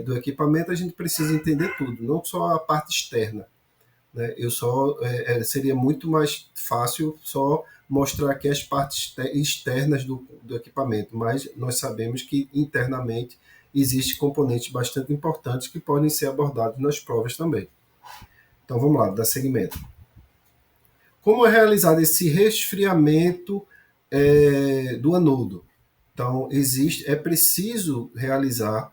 do equipamento, a gente precisa entender tudo, não só a parte externa, né? Seria muito mais fácil só mostrar aqui as partes externas do equipamento, mas nós sabemos que internamente existem componentes bastante importantes que podem ser abordados nas provas também. Então vamos lá, dar seguimento. Como é realizado esse resfriamento do anodo? Então, é preciso realizar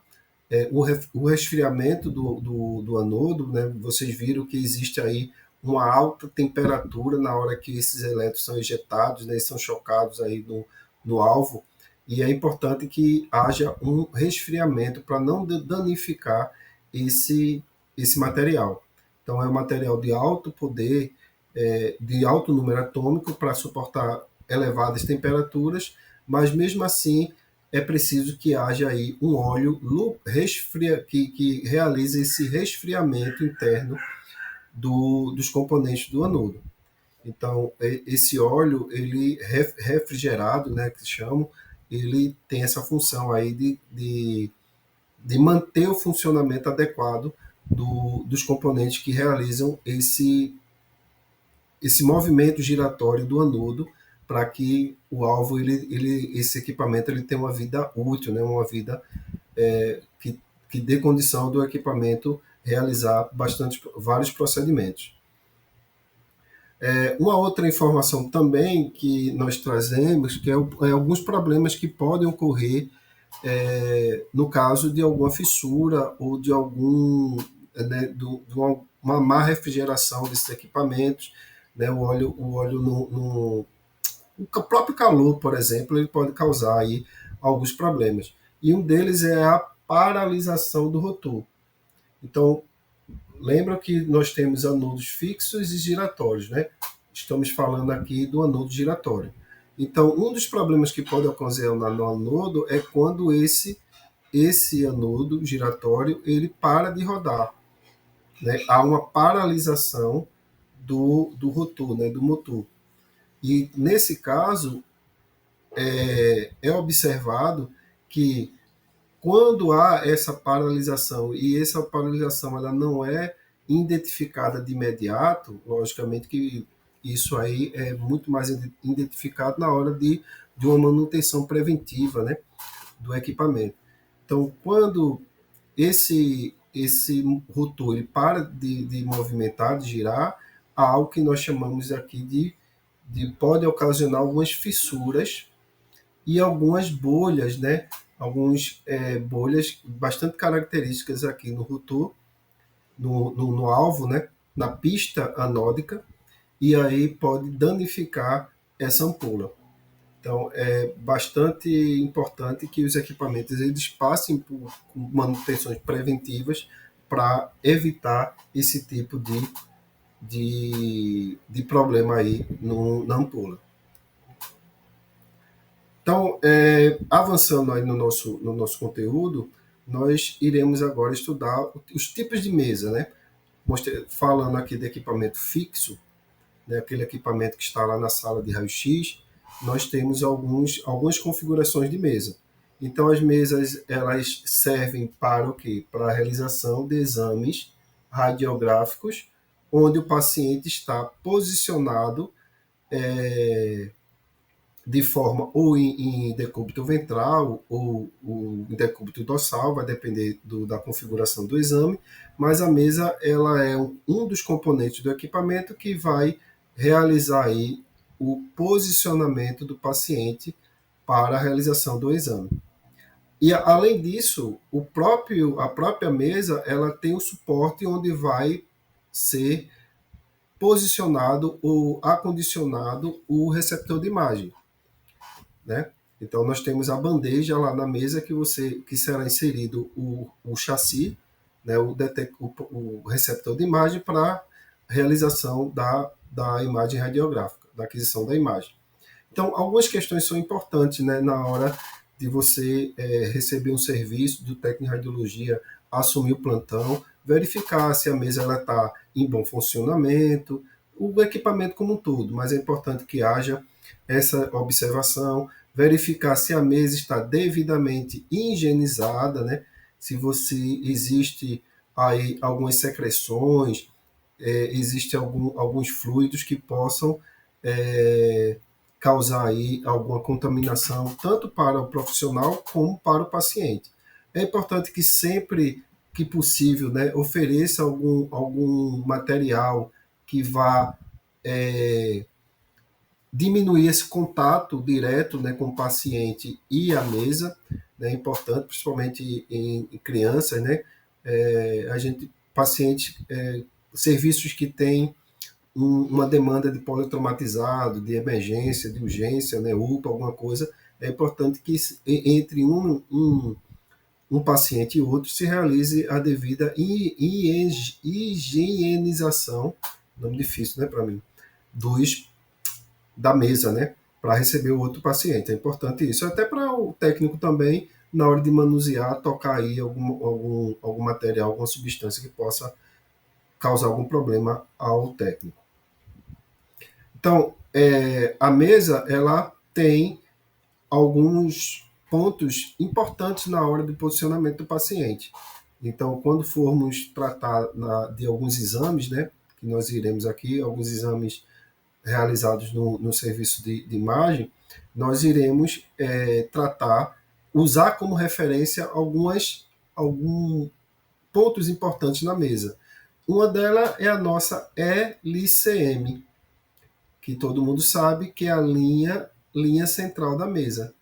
o resfriamento do anodo, né? Vocês viram que existe aí uma alta temperatura na hora que esses elétrons são ejetados, né, são chocados aí no alvo, e é importante que haja um resfriamento para não danificar esse material. Então, é um material de alto poder, de alto número atômico para suportar elevadas temperaturas, mas mesmo assim é preciso que haja aí um óleo que realize esse resfriamento interno dos componentes do anodo. Então, esse óleo, ele refrigerado, né, que se chama, ele tem essa função aí de manter o funcionamento adequado dos componentes que realizam esse movimento giratório do anodo para que o alvo, esse equipamento, ele tenha uma vida útil, né, uma vida que dê condição do equipamento realizar vários procedimentos. Uma outra informação também que nós trazemos, que é alguns problemas que podem ocorrer no caso de alguma fissura ou de uma má refrigeração desses equipamentos, né? O próprio calor, por exemplo, ele pode causar aí alguns problemas. E um deles é a paralisação do rotor. Então, lembra que nós temos anodos fixos e giratórios, né? Estamos falando aqui do anodo giratório. Então, um dos problemas que pode ocasionar no anodo é quando esse anodo giratório ele para de rodar, né? Há uma paralisação do rotor, né? Do motor. E nesse caso é observado que quando há essa paralisação e essa paralisação ela não é identificada de imediato, logicamente que isso aí é muito mais identificado na hora de uma manutenção preventiva, né, do equipamento. Então, quando esse rotor ele para de movimentar, de girar, há algo que nós chamamos aqui pode ocasionar algumas fissuras e algumas bolhas, né? Algumas bolhas bastante características aqui no rotor, no alvo, né? Na pista anódica, e aí pode danificar essa ampola. Então, é bastante importante que os equipamentos eles passem por manutenções preventivas para evitar esse tipo de problema aí na ampola. Então, avançando aí no nosso conteúdo, nós iremos agora estudar os tipos de mesa, né? Falando aqui de equipamento fixo, né? Aquele equipamento que está lá na sala de raio-x, nós temos algumas configurações de mesa. Então, as mesas elas servem para o quê? Para a realização de exames radiográficos, onde o paciente está posicionado de forma ou em decúbito ventral ou em decúbito dorsal, vai depender da configuração do exame, mas a mesa ela é um dos componentes do equipamento que vai realizar aí o posicionamento do paciente para a realização do exame. E além disso, a própria mesa ela tem o suporte onde vai ser posicionado ou acondicionado o receptor de imagem, né? Então nós temos a bandeja lá na mesa que será inserido o chassi, né, o receptor de imagem para realização da imagem radiográfica, da aquisição da imagem. Então algumas questões são importantes, né, na hora de você receber um serviço do técnico de radiologia, assumir o plantão, verificar se a mesa está em bom funcionamento, o equipamento como um todo, mas é importante que haja essa observação, verificar se a mesa está devidamente higienizada, né? Se existe aí algumas secreções, existe alguns fluidos que possam causar aí alguma contaminação, tanto para o profissional como para o paciente. É importante que sempre que possível, né, ofereça algum material que vá diminuir esse contato direto, né, com o paciente e a mesa, né, é importante, principalmente em crianças, né, pacientes, serviços que têm uma demanda de politraumatizado, de emergência, de urgência, né, UPA, alguma coisa, é importante que entre um paciente e outro se realize a devida higienização, nome difícil, né, para mim, dos da mesa, né, para receber o outro paciente. É importante isso, até para o técnico também, na hora de manusear, tocar aí algum material, alguma substância que possa causar algum problema ao técnico. Então, a mesa, ela tem alguns pontos importantes na hora do posicionamento do paciente. Então, quando formos tratar de alguns exames, né, que nós iremos aqui, alguns exames realizados no serviço de imagem, nós iremos tratar, usar como referência alguns pontos importantes na mesa. Uma delas é a nossa LCM, que todo mundo sabe que é a linha central da mesa.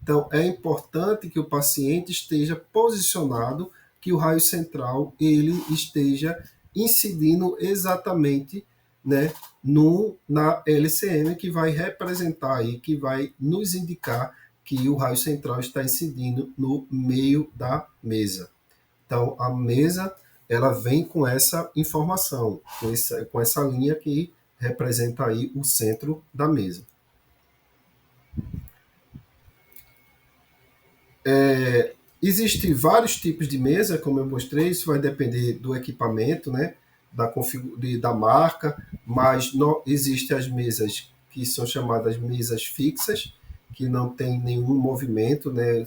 Então, é importante que o paciente esteja posicionado, que o raio central ele esteja incidindo exatamente, né, na LCM, que vai representar aí, que vai nos indicar que o raio central está incidindo no meio da mesa. Então, a mesa ela vem com essa informação, com essa linha que representa aí o centro da mesa. Existem vários tipos de mesa, como eu mostrei, isso vai depender do equipamento, né, da marca, mas existem as mesas que são chamadas mesas fixas, que não tem nenhum movimento, né,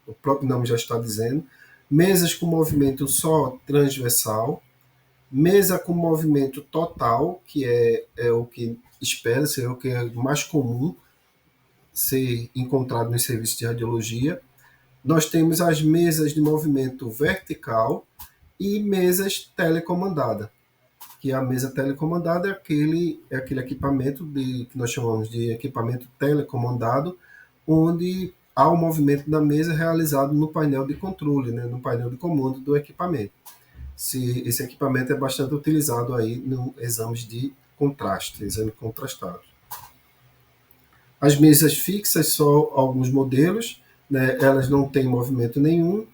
o próprio nome já está dizendo. Mesas com movimento só transversal, mesa com movimento total, que é o que espera-se, é o que é mais comum ser encontrado nos serviços de radiologia. Nós temos as mesas de movimento vertical e mesas telecomandadas, que a mesa telecomandada é aquele equipamento que nós chamamos de equipamento telecomandado, onde há o movimento da mesa realizado no painel de controle, né, no painel de comando do equipamento. Esse equipamento é bastante utilizado aí no exames de contraste, exame contrastado. As mesas fixas são alguns modelos, né, elas não têm movimento nenhum,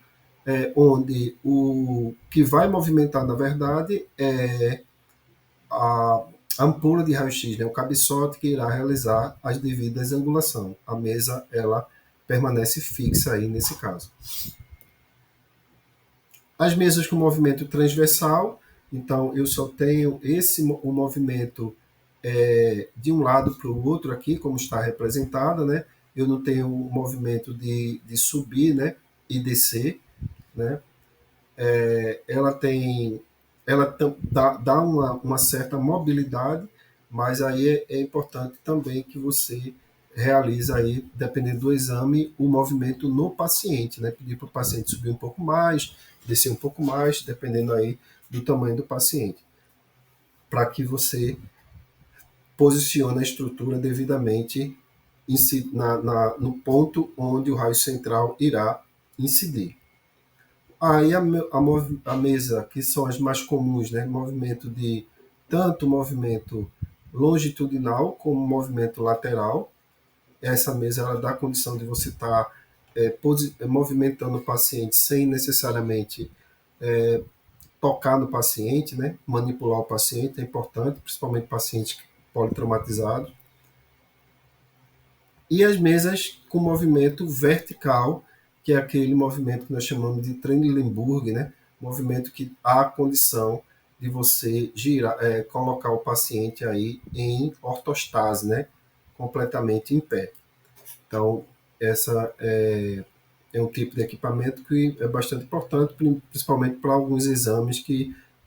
onde o que vai movimentar, na verdade, é a ampola de raio-x, né, o cabeçote que irá realizar as devidas angulações. A mesa, ela permanece fixa aí nesse caso. As mesas com movimento transversal, então eu só tenho o movimento de um lado para o outro aqui, como está representada, né? Eu não tenho o movimento de subir, né, e descer, né? Ela dá uma certa mobilidade, mas aí é importante também que você realiza aí, dependendo do exame, o movimento no paciente, né? Pedir para o paciente subir um pouco mais, descer um pouco mais, dependendo aí do tamanho do paciente, para que você posicione a estrutura devidamente no ponto onde o raio central irá incidir. Aí a mesa, que são as mais comuns, né? Tanto movimento longitudinal como movimento lateral. Essa mesa ela dá a condição de você estar movimentando o paciente sem necessariamente tocar no paciente, né? Manipular o paciente é importante, principalmente pacientes politraumatizados. E as mesas com movimento vertical, que é aquele movimento que nós chamamos de Trendelenburg, né? Movimento que há a condição de você colocar o paciente aí em ortostase, né? Completamente em pé. Então, essa é um tipo de equipamento que é bastante importante, principalmente para alguns exames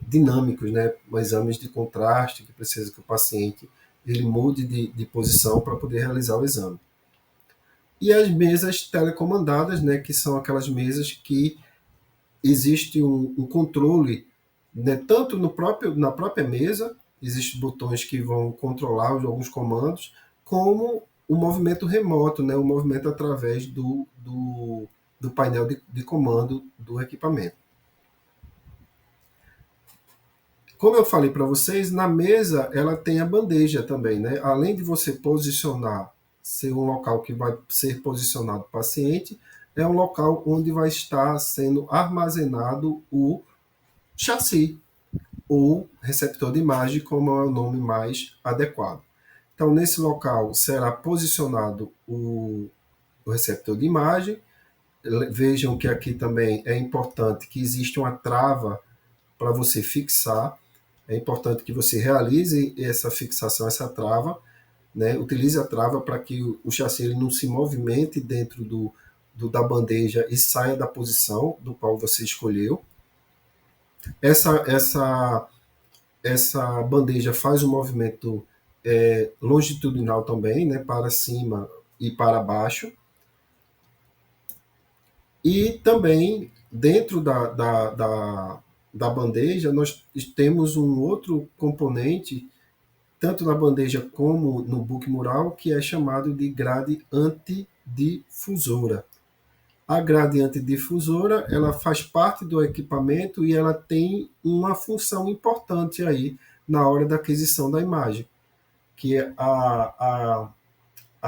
dinâmicos, né? Exames de contraste, que precisa que o paciente ele mude de posição para poder realizar o exame. E as mesas telecomandadas, né, que são aquelas mesas que existe um controle, né, tanto na própria mesa, existem botões que vão controlar alguns comandos, como o movimento remoto, né, o movimento através do painel de comando do equipamento. como eu falei para vocês, na mesa ela tem a bandeja também, né? Além de você posicionar, ser um local que vai ser posicionado o paciente, é um local onde vai estar sendo armazenado o chassi, ou receptor de imagem, como é o nome mais adequado. Então, nesse local será posicionado o receptor de imagem. Vejam que aqui também é importante que existe uma trava para você fixar. É importante que você realize essa fixação, essa trava, né? Utilize a trava para que o chassi ele não se movimente dentro da bandeja e saia da posição do qual você escolheu. Essa bandeja faz um movimento longitudinal também, né? Para cima e para baixo. E também, dentro da bandeja, nós temos um outro componente, tanto na bandeja como no book mural, que é chamado de grade antidifusora. A grade antidifusora, ela faz parte do equipamento e ela tem uma função importante aí na hora da aquisição da imagem, que é a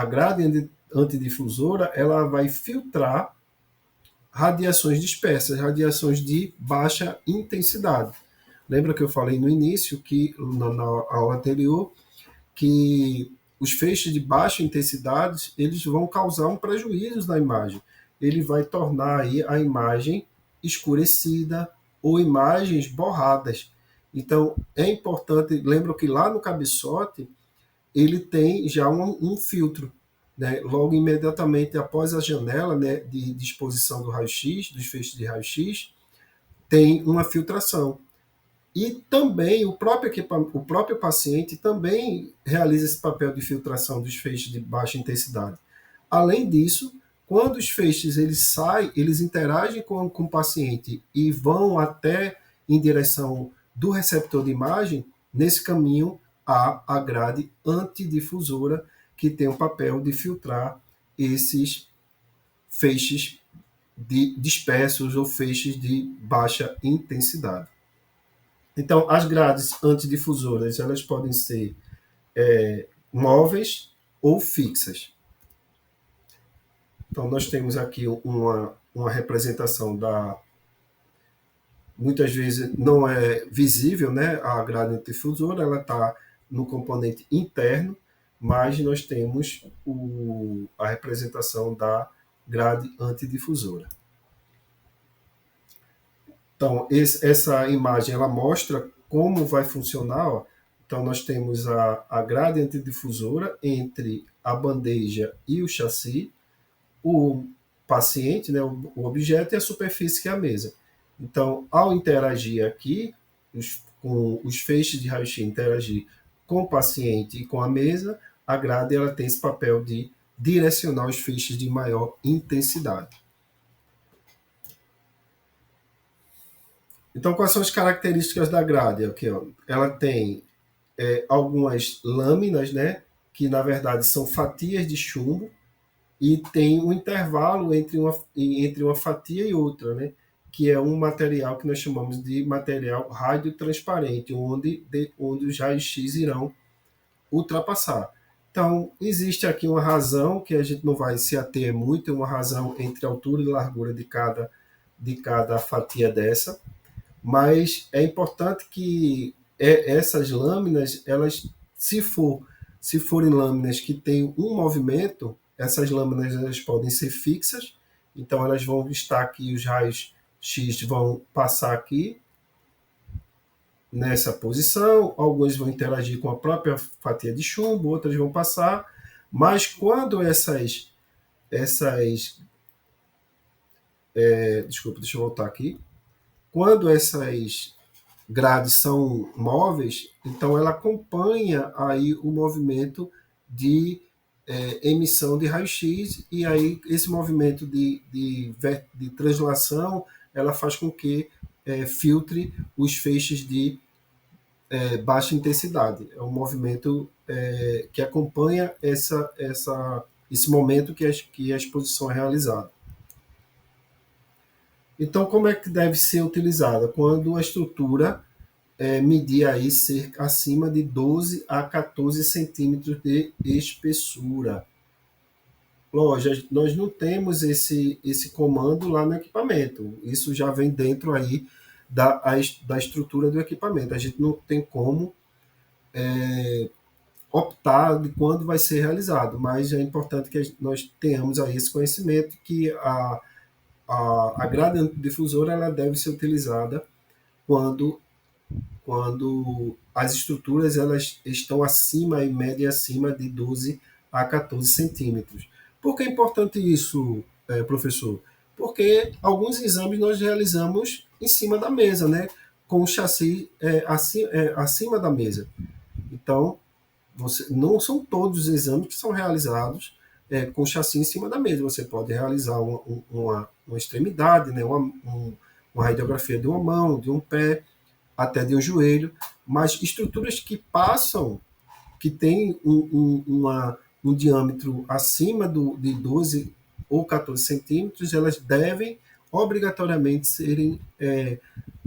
grade antidifusora, ela vai filtrar radiações dispersas, radiações de baixa intensidade. Lembra que eu falei no início, que na aula anterior, que os feixes de baixa intensidade eles vão causar um prejuízo na imagem. Ele vai tornar aí a imagem escurecida ou imagens borradas. Então, é importante, lembra que lá no cabeçote, ele tem já um filtro, né? Logo imediatamente após a janela, né, de exposição do raio-x, dos feixes de raio-x, tem uma filtração. E também o próprio paciente também realiza esse papel de filtração dos feixes de baixa intensidade. Além disso, quando os feixes eles saem, eles interagem com o paciente e vão até em direção do receptor de imagem, nesse caminho há a grade antidifusora, que tem o papel de filtrar esses feixes dispersos ou feixes de baixa intensidade. Então, as grades antidifusoras elas podem ser móveis ou fixas. Então, nós temos aqui uma representação muitas vezes não é visível, né? A grade antidifusora, ela está no componente interno, mas nós temos a representação da grade antidifusora. Então, essa imagem ela mostra como vai funcionar. Ó. Então, nós temos a grade antidifusora entre a bandeja e o chassi, o paciente, né, o objeto e a superfície que é a mesa. Então, ao interagir aqui, com os feixes de raio-x interagir com o paciente e com a mesa, a grade ela tem esse papel de direcionar os feixes de maior intensidade. Então, quais são as características da grade? Aqui, ó. Ela tem algumas lâminas, né, que na verdade são fatias de chumbo, e tem um intervalo entre uma fatia e outra, né, que é um material que nós chamamos de material radiotransparente, onde os raios-x irão ultrapassar. Então, existe aqui uma razão que a gente não vai se ater muito, uma razão entre a altura e largura de cada fatia dessa, mas é importante que essas lâminas, elas, se forem lâminas que têm um movimento, essas lâminas elas podem ser fixas, então elas vão estar aqui, os raios X vão passar aqui nessa posição, alguns vão interagir com a própria fatia de chumbo, outras vão passar, mas quando desculpa, deixa eu voltar aqui. Quando essas grades são móveis, então ela acompanha aí o movimento de emissão de raio-x, e aí esse movimento de translação ela faz com que filtre os feixes de baixa intensidade. É um movimento que acompanha esse momento que a exposição é realizada. Então, como é que deve ser utilizada? Quando a estrutura medir aí cerca acima de 12 a 14 centímetros de espessura. Lógico, nós não temos esse comando lá no equipamento. Isso já vem dentro aí da estrutura do equipamento. A gente não tem como optar de quando vai ser realizado, mas é importante que nós tenhamos aí esse conhecimento que a gradiente difusora ela deve ser utilizada quando, quando as estruturas elas estão acima, em média acima de 12 a 14 centímetros. Por que é importante isso, professor? Porque alguns exames nós realizamos em cima da mesa, né? Com o chassi acima da mesa. Então, não são todos os exames que são realizados com o chassi em cima da mesa. Você pode realizar uma extremidade, né? Uma radiografia de uma mão, de um pé, até de um joelho, mas estruturas que passam, que têm um diâmetro acima de 12 ou 14 centímetros, elas devem obrigatoriamente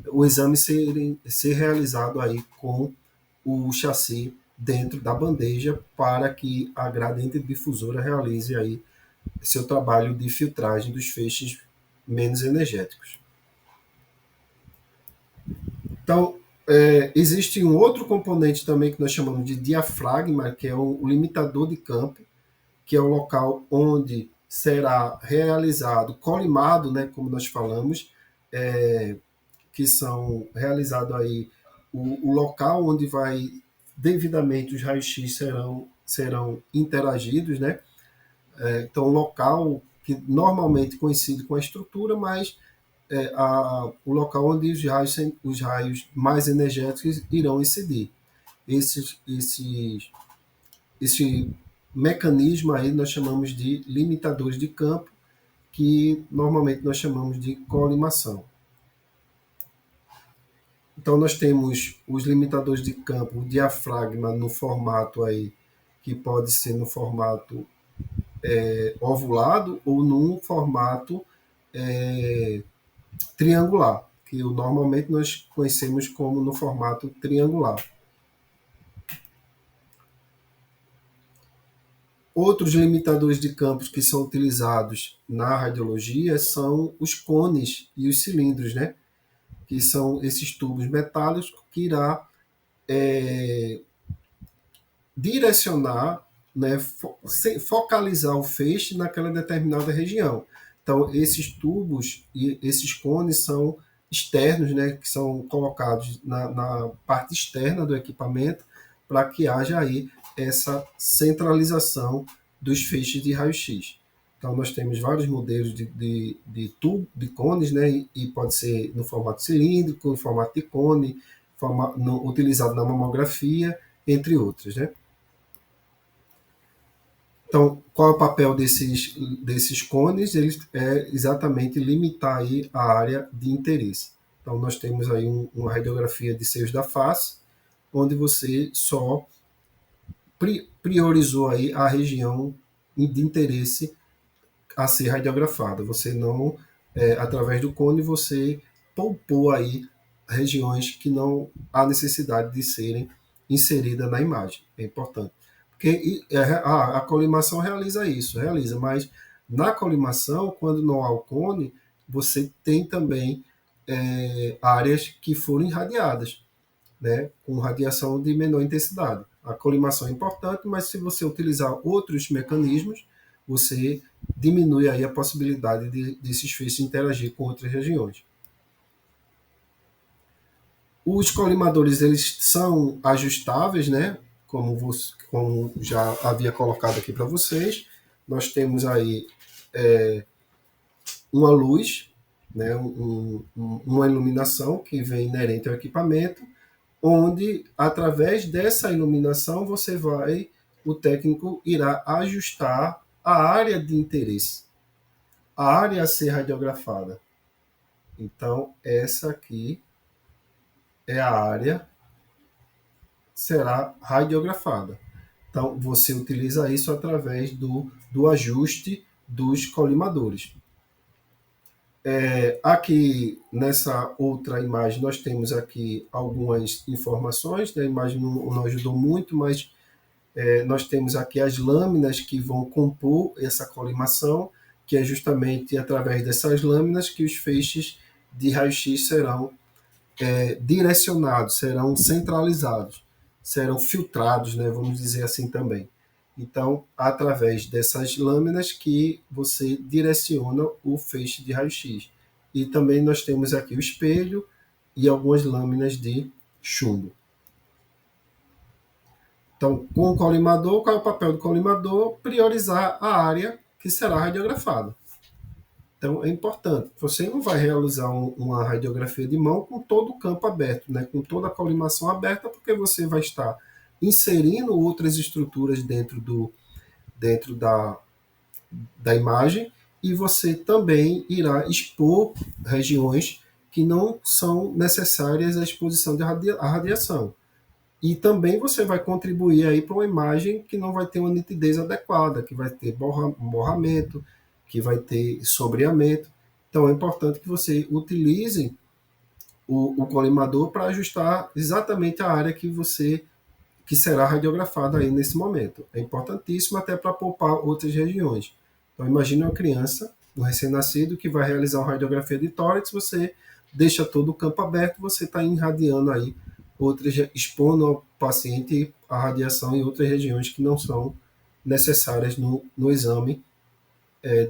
o exame ser realizado aí com o chassi dentro da bandeja para que a gradiente difusora realize aí seu trabalho de filtragem dos feixes menos energéticos. Então, existe um outro componente também que nós chamamos de diafragma, que é o limitador de campo, que é o local onde será realizado, colimado, né, como nós falamos, que são realizado aí o local onde vai devidamente os raios-x serão interagidos, né? Então, local que normalmente coincide com a estrutura, mas o local onde os raios mais energéticos irão incidir. Esse mecanismo aí nós chamamos de limitadores de campo, que normalmente nós chamamos de colimação. Então nós temos os limitadores de campo, o diafragma no formato aí, que pode ser no formato ovulado ou num formato triangular, que normalmente nós conhecemos como no formato triangular. Outros limitadores de campos que são utilizados na radiologia são os cones e os cilindros, né? Que são esses tubos metálicos que irá direcionar, né, focalizar o feixe naquela determinada região. Então, esses tubos e esses cones são externos, né, que são colocados na parte externa do equipamento para que haja aí essa centralização dos feixes de raio-x. Então, nós temos vários modelos de tubo, de cones, né, e pode ser no formato cilíndrico, no formato de cone, utilizado na mamografia, entre outros, né? Então, qual é o papel desses cones? Eles é exatamente limitar aí a área de interesse. Então, nós temos aí uma radiografia de seios da face, onde você só priorizou aí a região de interesse a ser radiografada. Você não, através do cone, você poupou aí regiões que não há necessidade de serem inseridas na imagem. É importante. Porque a colimação realiza, mas na colimação, quando não há o cone, você tem também áreas que foram irradiadas, né, com radiação de menor intensidade. A colimação é importante, mas se você utilizar outros mecanismos, você diminui aí a possibilidade desses feixes interagir com outras regiões. Os colimadores eles são ajustáveis, né? Como já havia colocado aqui para vocês. Nós temos aí uma luz, né? Uma iluminação que vem inerente ao equipamento, onde através dessa iluminação o técnico irá ajustar a área de interesse, a área a ser radiografada. Então, essa aqui é a área será radiografada. Então, você utiliza isso através do ajuste dos colimadores. Aqui nessa outra imagem nós temos aqui algumas informações, né? A imagem não ajudou muito, mas nós temos aqui as lâminas que vão compor essa colimação, que é justamente através dessas lâminas que os feixes de raio-x serão direcionados, serão centralizados, serão filtrados, né, vamos dizer assim também. Então, através dessas lâminas que você direciona o feixe de raio-x. E também nós temos aqui o espelho e algumas lâminas de chumbo. Então, com o colimador, qual é o papel do colimador? Priorizar a área que será radiografada. Então, é importante. Você não vai realizar uma radiografia de mão com todo o campo aberto, né? Com toda a colimação aberta, porque você vai estar inserindo outras estruturas dentro da imagem e você também irá expor regiões que não são necessárias à exposição à radiação. E também você vai contribuir aí para uma imagem que não vai ter uma nitidez adequada, que vai ter borramento, que vai ter sombreamento. Então é importante que você utilize o colimador para ajustar exatamente a área que será radiografada aí nesse momento. É importantíssimo até para poupar outras regiões. Então imagine uma criança, um recém-nascido, que vai realizar uma radiografia de tórax, você deixa todo o campo aberto, você está irradiando aí expondo ao paciente a radiação em outras regiões que não são necessárias no exame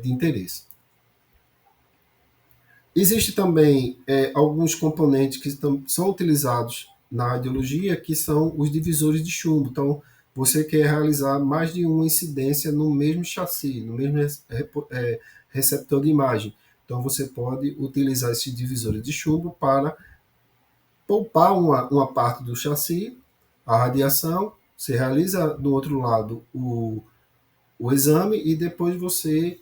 de interesse. Existe também alguns componentes que são utilizados na radiologia, que são os divisores de chumbo. Então, você quer realizar mais de uma incidência no mesmo chassi, no mesmo receptor de imagem. Então, você pode utilizar esses divisores de chumbo para poupar uma parte do chassi, a radiação, você realiza do outro lado o exame e depois você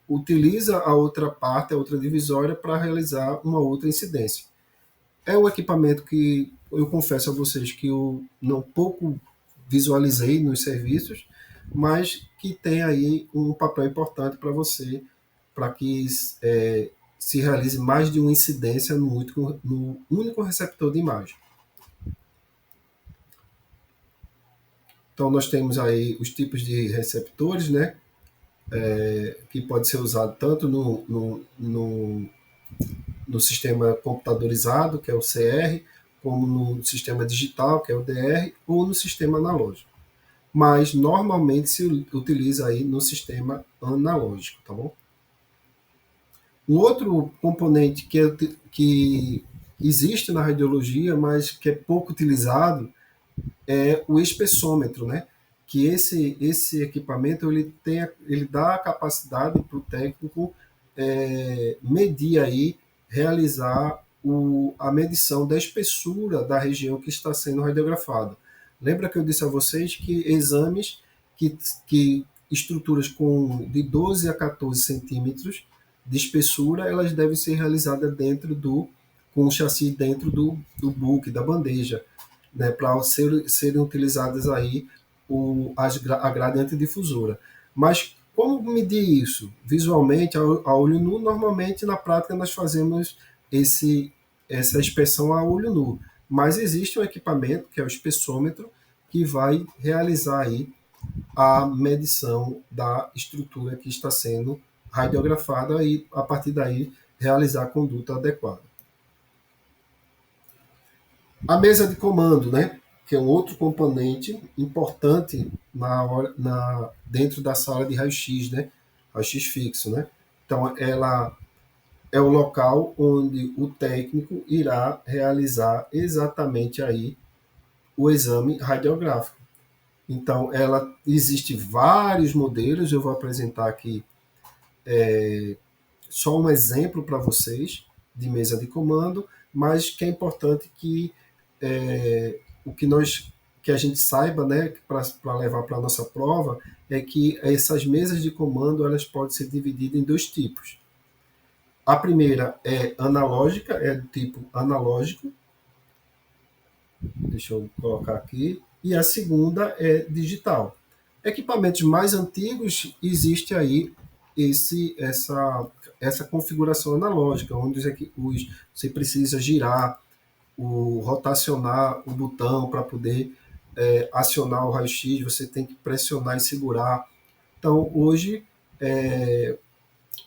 utiliza a outra parte, a outra divisória, para realizar uma outra incidência. É um equipamento que eu confesso a vocês que eu não pouco visualizei nos serviços, mas que tem aí um papel importante para você, para que se realize mais de uma incidência no único receptor de imagem. Então, nós temos aí os tipos de receptores, né? Que pode ser usado tanto no sistema computadorizado, que é o CR, como no sistema digital, que é o DR, ou no sistema analógico. Mas, normalmente, se utiliza aí no sistema analógico, tá bom? Um outro componente que existe na radiologia, mas que é pouco utilizado, é o espessômetro, né? Que esse equipamento ele dá a capacidade para o técnico medir aí, realizar a medição da espessura da região que está sendo radiografada. Lembra que eu disse a vocês que exames que estruturas de 12 a 14 centímetros de espessura, elas devem ser realizadas com o chassi dentro do book, da bandeja, né, para serem utilizadas aí a gradiente difusora. Mas como medir isso? Visualmente, a olho nu, normalmente na prática nós fazemos essa inspeção a olho nu. Mas existe um equipamento, que é o espessômetro, que vai realizar aí a medição da estrutura que está sendo radiografada e, a partir daí, realizar a conduta adequada. A mesa de comando, né? Que é um outro componente importante dentro da sala de raio-x, né? Raio-x fixo, né? Então, ela é o local onde o técnico irá realizar exatamente aí o exame radiográfico. Então, ela existe vários modelos, eu vou apresentar aqui só um exemplo para vocês de mesa de comando, mas que é importante que o que a gente saiba, né, para levar para a nossa prova, é que essas mesas de comando elas podem ser divididas em dois tipos. A primeira é analógica, é do tipo analógico, deixa eu colocar aqui, e a segunda é digital. Equipamentos mais antigos existe aí essa configuração analógica, onde você precisa girar, rotacionar o botão para poder acionar o raio-x, você tem que pressionar e segurar. Então, hoje,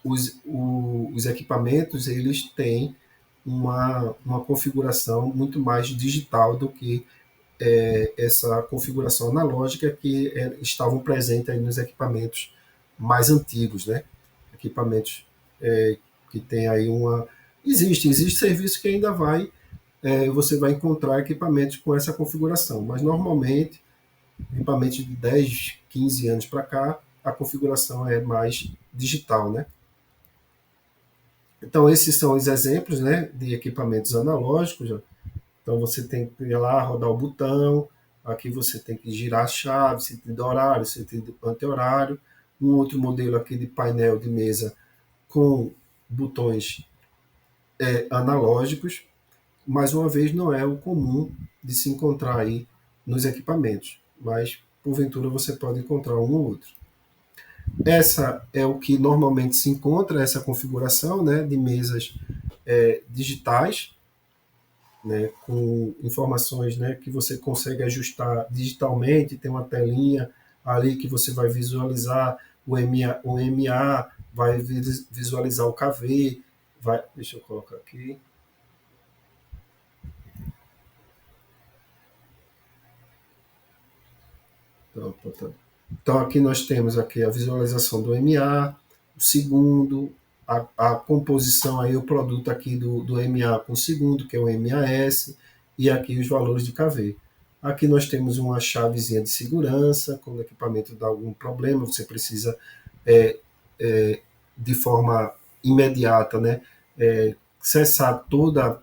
os equipamentos eles têm uma configuração muito mais digital do que essa configuração analógica que estavam presentes aí nos equipamentos mais antigos, né? Equipamentos que tem aí uma... Existe serviço que ainda você vai encontrar equipamentos com essa configuração, mas normalmente, equipamentos de 10, 15 anos para cá, a configuração é mais digital, né? Então, esses são os exemplos, né, de equipamentos analógicos. Então, você tem que ir lá, rodar o botão, aqui você tem que girar a chave, sentido horário, sentido anti-horário. Um outro modelo aqui de painel de mesa com botões analógicos, mais uma vez não é o comum de se encontrar aí nos equipamentos, mas porventura você pode encontrar um ou outro. Essa é o que normalmente se encontra, essa configuração, né, de mesas digitais, né, com informações, né, que você consegue ajustar digitalmente, tem uma telinha ali que você vai visualizar o MA vai visualizar o KV, deixa eu colocar aqui. Então, aqui nós temos aqui a visualização do MA, o segundo, a composição, aí o produto aqui do MA com o segundo, que é o MAS, e aqui os valores de KV. Aqui nós temos uma chavezinha de segurança, quando o equipamento dá algum problema, você precisa, de forma imediata, né, cessar toda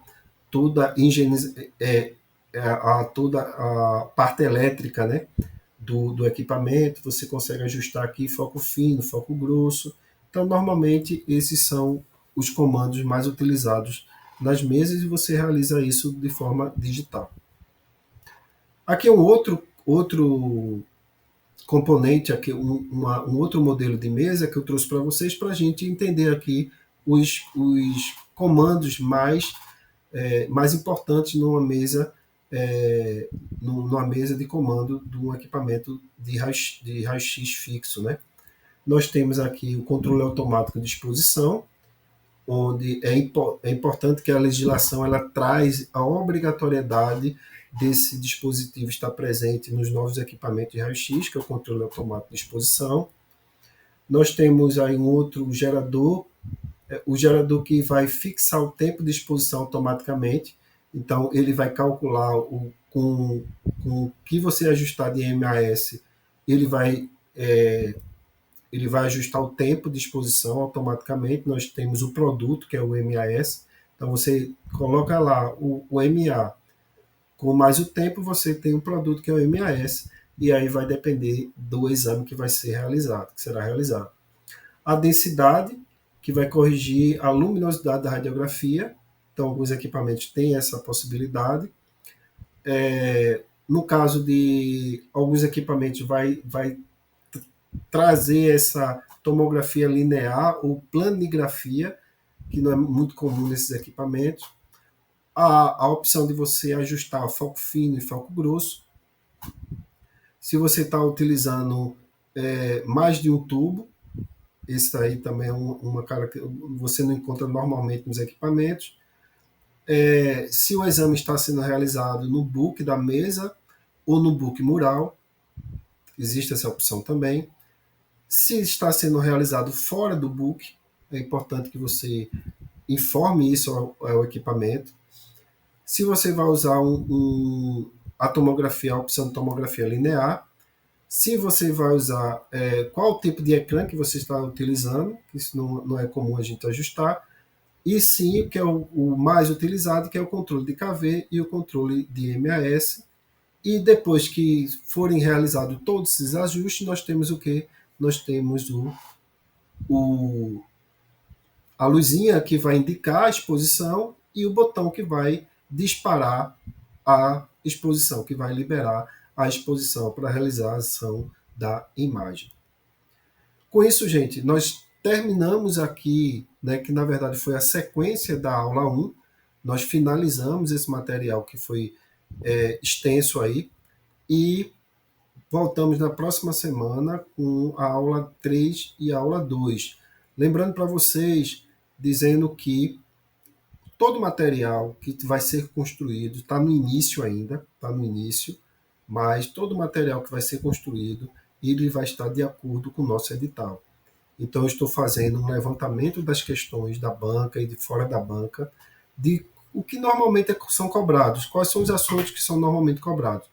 toda a parte elétrica, né, do equipamento, você consegue ajustar aqui foco fino, foco grosso. Então, normalmente, esses são os comandos mais utilizados nas mesas e você realiza isso de forma digital. Aqui é um outro componente, aqui um outro modelo de mesa que eu trouxe para vocês para a gente entender aqui os comandos mais importantes numa mesa de comando de um equipamento de raio-x fixo, né? Nós temos aqui o controle automático de exposição, onde é importante que a legislação ela traz a obrigatoriedade desse dispositivo estar presente nos novos equipamentos de raio-x, que é o controle automático de exposição. Nós temos aí um outro gerador, o gerador que vai fixar o tempo de exposição automaticamente. Então, ele vai calcular com o que você ajustar de MAS, ele vai ajustar o tempo de exposição automaticamente. Nós temos o produto, que é o MAS. Então, você coloca lá o MA, com mais o tempo, você tem um produto, que é o MAS, e aí vai depender do exame que será realizado. A densidade, que vai corrigir a luminosidade da radiografia. Então, alguns equipamentos têm essa possibilidade. No caso de alguns equipamentos, vai trazer essa tomografia linear ou planigrafia, que não é muito comum nesses equipamentos. A opção de você ajustar foco fino e foco grosso. Se você está utilizando mais de um tubo, esse aí também é uma cara que você não encontra normalmente nos equipamentos. Se o exame está sendo realizado no book da mesa ou no book mural, existe essa opção também. Se está sendo realizado fora do book, é importante que você informe isso ao equipamento. Se você vai usar a tomografia, a opção de tomografia linear, se você vai usar qual o tipo de ecrã que você está utilizando, isso não é comum a gente ajustar, e sim, que é o mais utilizado, que é o controle de KV e o controle de MAS. E depois que forem realizados todos esses ajustes, nós temos o quê? Nós temos a luzinha que vai indicar a exposição e o botão que vai disparar a exposição, que vai liberar a exposição para a realização da imagem. Com isso, gente, nós terminamos aqui, né, que na verdade foi a sequência da aula 1, nós finalizamos esse material que foi extenso aí, e voltamos na próxima semana com a aula 3 e a aula 2. Lembrando para vocês, dizendo que todo o material que vai ser construído está no início ainda, está no início, mas todo o material que vai ser construído, ele vai estar de acordo com o nosso edital. Então, eu estou fazendo um levantamento das questões da banca e de fora da banca, de o que normalmente são cobrados, quais são os assuntos que são normalmente cobrados.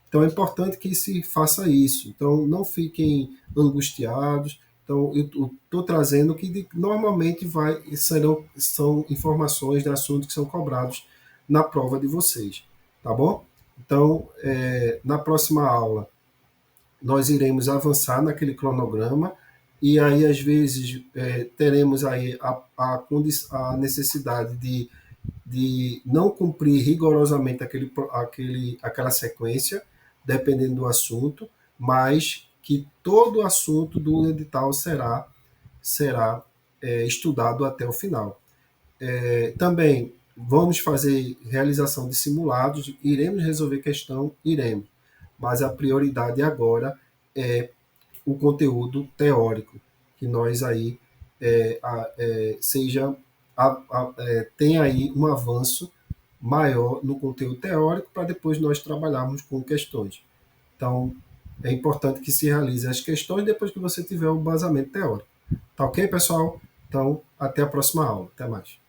Então, é importante que se faça isso. Então, não fiquem angustiados. Então, eu estou trazendo que normalmente são informações de assuntos que são cobrados na prova de vocês, tá bom? Então, na próxima aula, nós iremos avançar naquele cronograma e aí às vezes teremos aí a necessidade de não cumprir rigorosamente aquela sequência, dependendo do assunto, mas que todo o assunto do edital será estudado até o final. Também vamos fazer realização de simulados, iremos resolver questão, iremos, mas a prioridade agora é o conteúdo teórico, que nós aí seja tenha aí um avanço maior no conteúdo teórico para depois nós trabalharmos com questões. Então, é importante que se realize as questões depois que você tiver o embasamento teórico. Tá ok, pessoal? Então, até a próxima aula. Até mais.